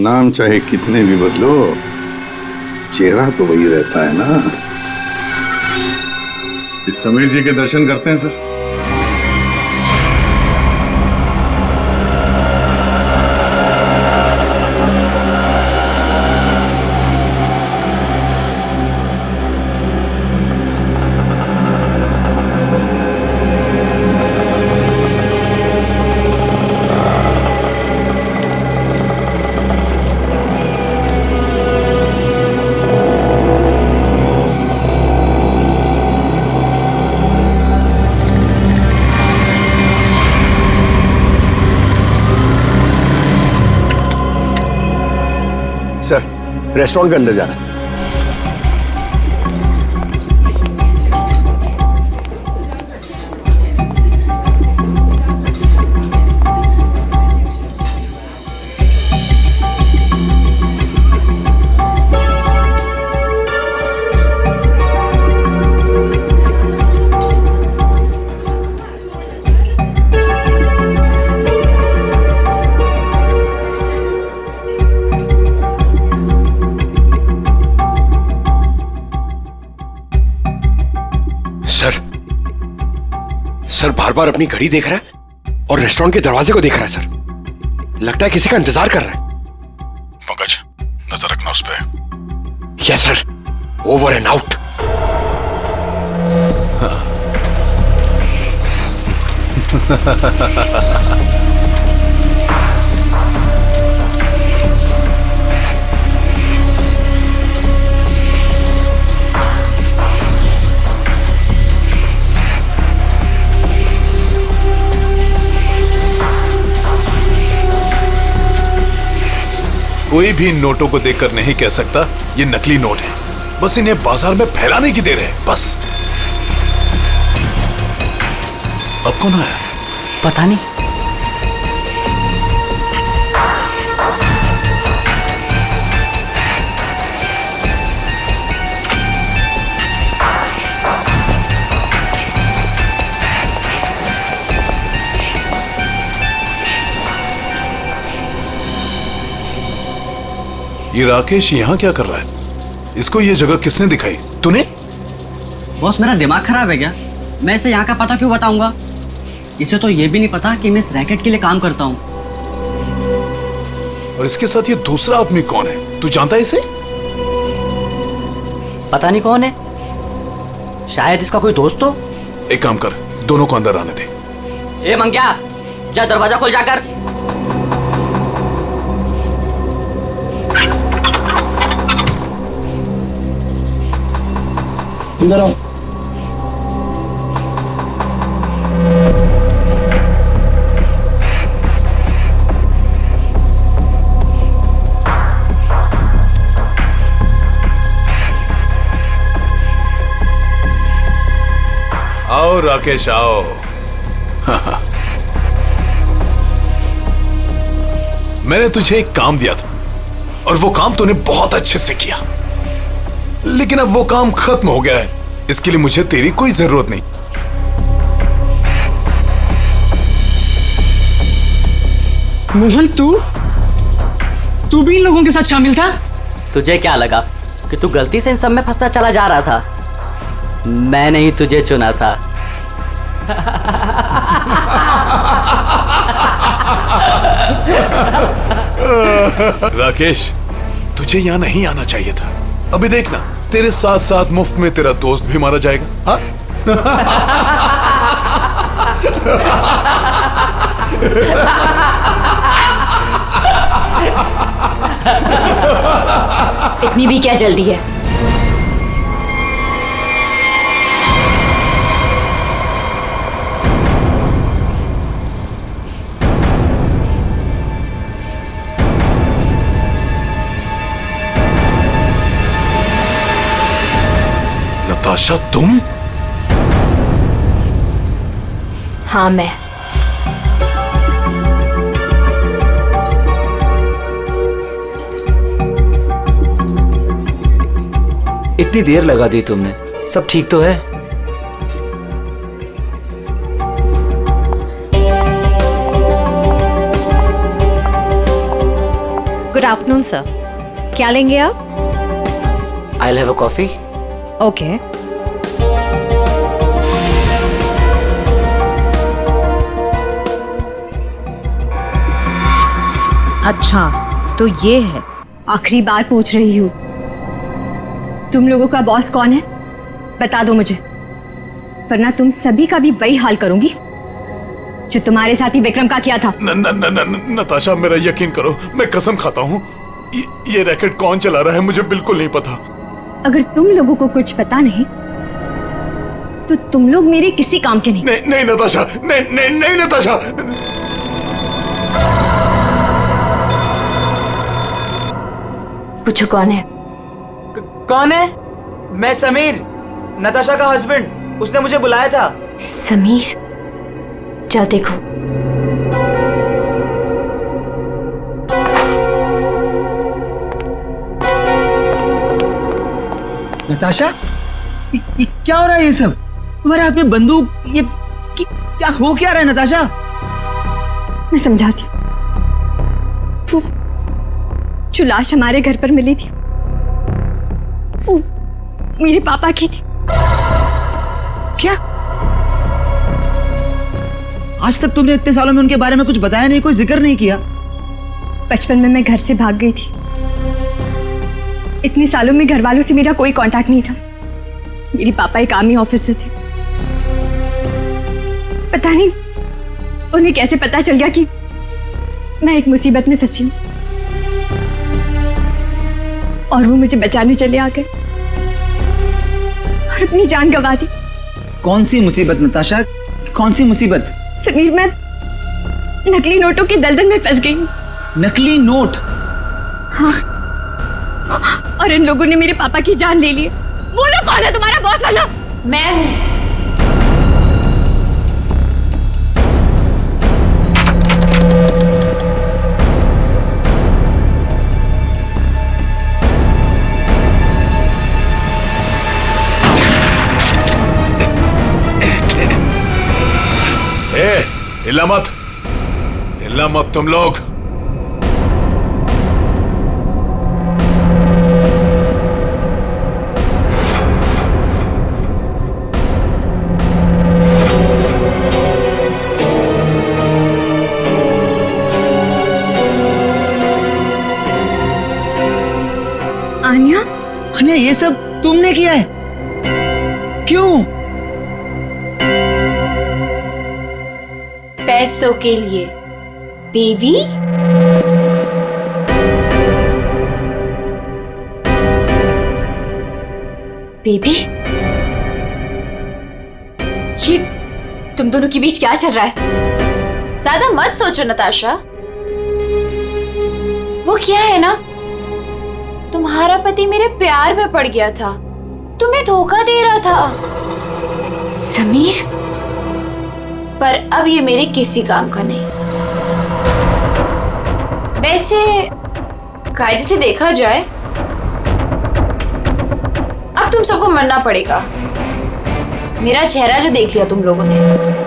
नाम चाहे कितने भी बदलो, चेहरा तो वही रहता है ना। इस समीर जी के दर्शन करते हैं सर। सर रेस्टोरेंट के अंदर जाना है। सर बार बार अपनी घड़ी देख रहा है और रेस्टोरेंट के दरवाजे को देख रहा है सर। लगता है किसी का इंतजार कर रहा है। पंकज, नजर रखना उस पे। Yes sir, over and out. कोई भी नोटों को देखकर नहीं कह सकता ये नकली नोट है। बस इन्हें बाजार में फैलाने की देर है, बस। अब कौन आया? पता नहीं। ये राकेश यहाँ क्या कर रहा है? इसको ये जगह किसने दिखाई? तूने? बॉस मेरा दिमाग खराब है क्या? मैं इसे यहाँ का पता क्यों बताऊंगा? इसे तो ये भी नहीं पता कि मैं इस रैकेट के लिए काम करता हूँ। और इसके साथ ये दूसरा आदमी कौन है? तू जानता है इसे? पता नहीं कौन है, शायद इसका कोई दोस्त हो। एक काम कर, दोनों को अंदर आने दे। ए मंग्या, जा दरवाजा खोल जाकर। अंदर आओ। आओ राकेश आओ। मैंने तुझे एक काम दिया था और वो काम तूने बहुत अच्छे से किया, लेकिन अब वो काम खत्म हो गया है। इसके लिए मुझे तेरी कोई जरूरत नहीं। मोहन, तू भी इन लोगों के साथ शामिल था? तुझे क्या लगा कि तू गलती से इन सब में फंसता चला जा रहा था? मैंने ही तुझे चुना था। राकेश, तुझे यहाँ नहीं आना चाहिए था। अभी देखना, तेरे साथ साथ मुफ्त में तेरा दोस्त भी मारा जाएगा। हाँ? इतनी भी क्या जल्दी है? नताशा तुम? हाँ मैं। इतनी देर लगा दी तुमने, सब ठीक तो है? गुड आफ्टरनून सर, क्या लेंगे आप? I have a coffee. Okay. अच्छा तो ये है। आखिरी बार पूछ रही हूँ, तुम लोगों का बॉस कौन है? बता दो मुझे, वरना तुम सभी का भी वही हाल करूंगी जो तुम्हारे साथी विक्रम का किया था। नताशा मेरा यकीन करो, मैं कसम खाता हूँ ये रैकेट कौन चला रहा है मुझे बिल्कुल नहीं पता। अगर तुम लोगों को कुछ पता नहीं तो तुम लोग मेरे किसी काम के नहीं। नहीं नताशा, नहीं नताशा। पूछो कौन है? कौन है? मैं समीर, नताशा का हस्बैंड। उसने मुझे बुलाया था। समीर? जाओ देखो। नताशा, ये क्या हो रहा है? ये सब तुम्हारे हाथ में बंदूक, ये क्या हो क्या रहा है नताशा? मैं समझाती हूँ। वो जो लाश हमारे घर पर मिली थी वो मेरे पापा की थी। क्या? आज तक तुमने इतने सालों में उनके बारे में कुछ बताया नहीं, कोई जिक्र नहीं किया? बचपन में मैं घर से भाग गई थी। इतने सालों में घर वालों से मेरा कोई कांटेक्ट नहीं था। मेरे पापा एक आर्मी ऑफिसर थे। पता नहीं उन्हें कैसे पता चल गया कि मैं एक मुसीबत में फंसी हूं और वो मुझे बचाने चले आ गए और अपनी जान गंवा दी। कौन सी मुसीबत नताशा, कौन सी मुसीबत? समीर, मैं नकली नोटों के दलदल में फंस गई हूं। नकली नोट? हाँ, और इन लोगों ने मेरे पापा की जान ले ली है। बोलो कौन है तुम्हारा बॉस वाला? मैं हूं। हिला मत, हिला मत तुम लोग। आन्या? आन्या, ये सब तुमने किया है? क्यों? पैसों के लिए बेबी। बेबी, ये तुम दोनों के बीच क्या चल रहा है? ज्यादा मत सोचो नताशा। वो क्या है ना, तुम्हारा पति मेरे प्यार में पड़ गया था, तुम्हें धोखा दे रहा था। समीर? पर अब ये मेरे किसी काम का नहीं। वैसे कायदे से देखा जाए अब तुम सबको मरना पड़ेगा। मेरा चेहरा जो देख लिया तुम लोगों ने।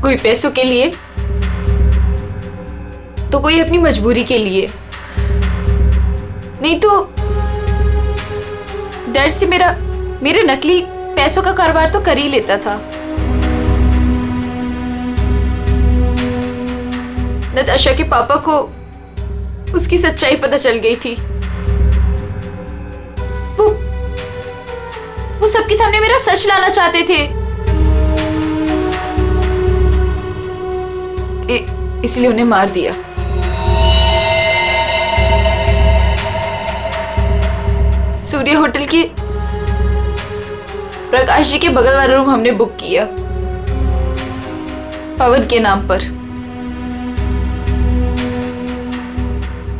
कोई पैसों के लिए तो कोई अपनी मजबूरी के लिए, नहीं तो डर से मेरे नकली पैसों का कारोबार तो कर ही लेता था। नताशा के पापा को उसकी सच्चाई पता चल गई थी। वो सबके सामने मेरा सच लाना चाहते थे, इसलिए उन्हें मार दिया। सूर्य होटल के प्रकाश जी के बगल वाला रूम हमने बुक किया पवन के नाम पर।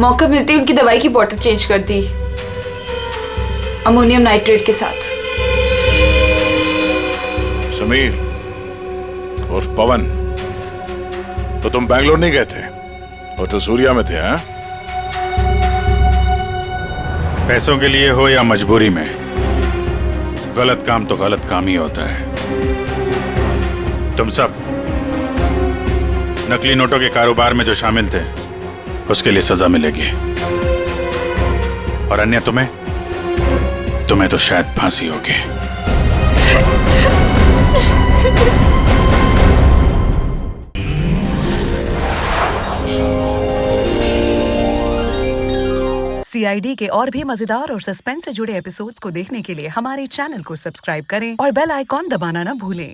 मौका मिलते ही उनकी दवाई की बोतल चेंज कर दी अमोनियम नाइट्रेट के साथ। समीर और पवन, तो तुम बैंगलोर नहीं गए थे और तो सूर्या में थे? हाँ, पैसों के लिए हो या मजबूरी में, गलत काम तो गलत काम ही होता है। तुम सब नकली नोटों के कारोबार में जो शामिल थे उसके लिए सजा मिलेगी, और अन्य तुम्हें तो शायद फांसी होगी। CID के और भी मजेदार और सस्पेंस से जुड़े एपिसोड्स को देखने के लिए हमारे चैनल को सब्सक्राइब करें और बेल आइकॉन दबाना ना भूलें।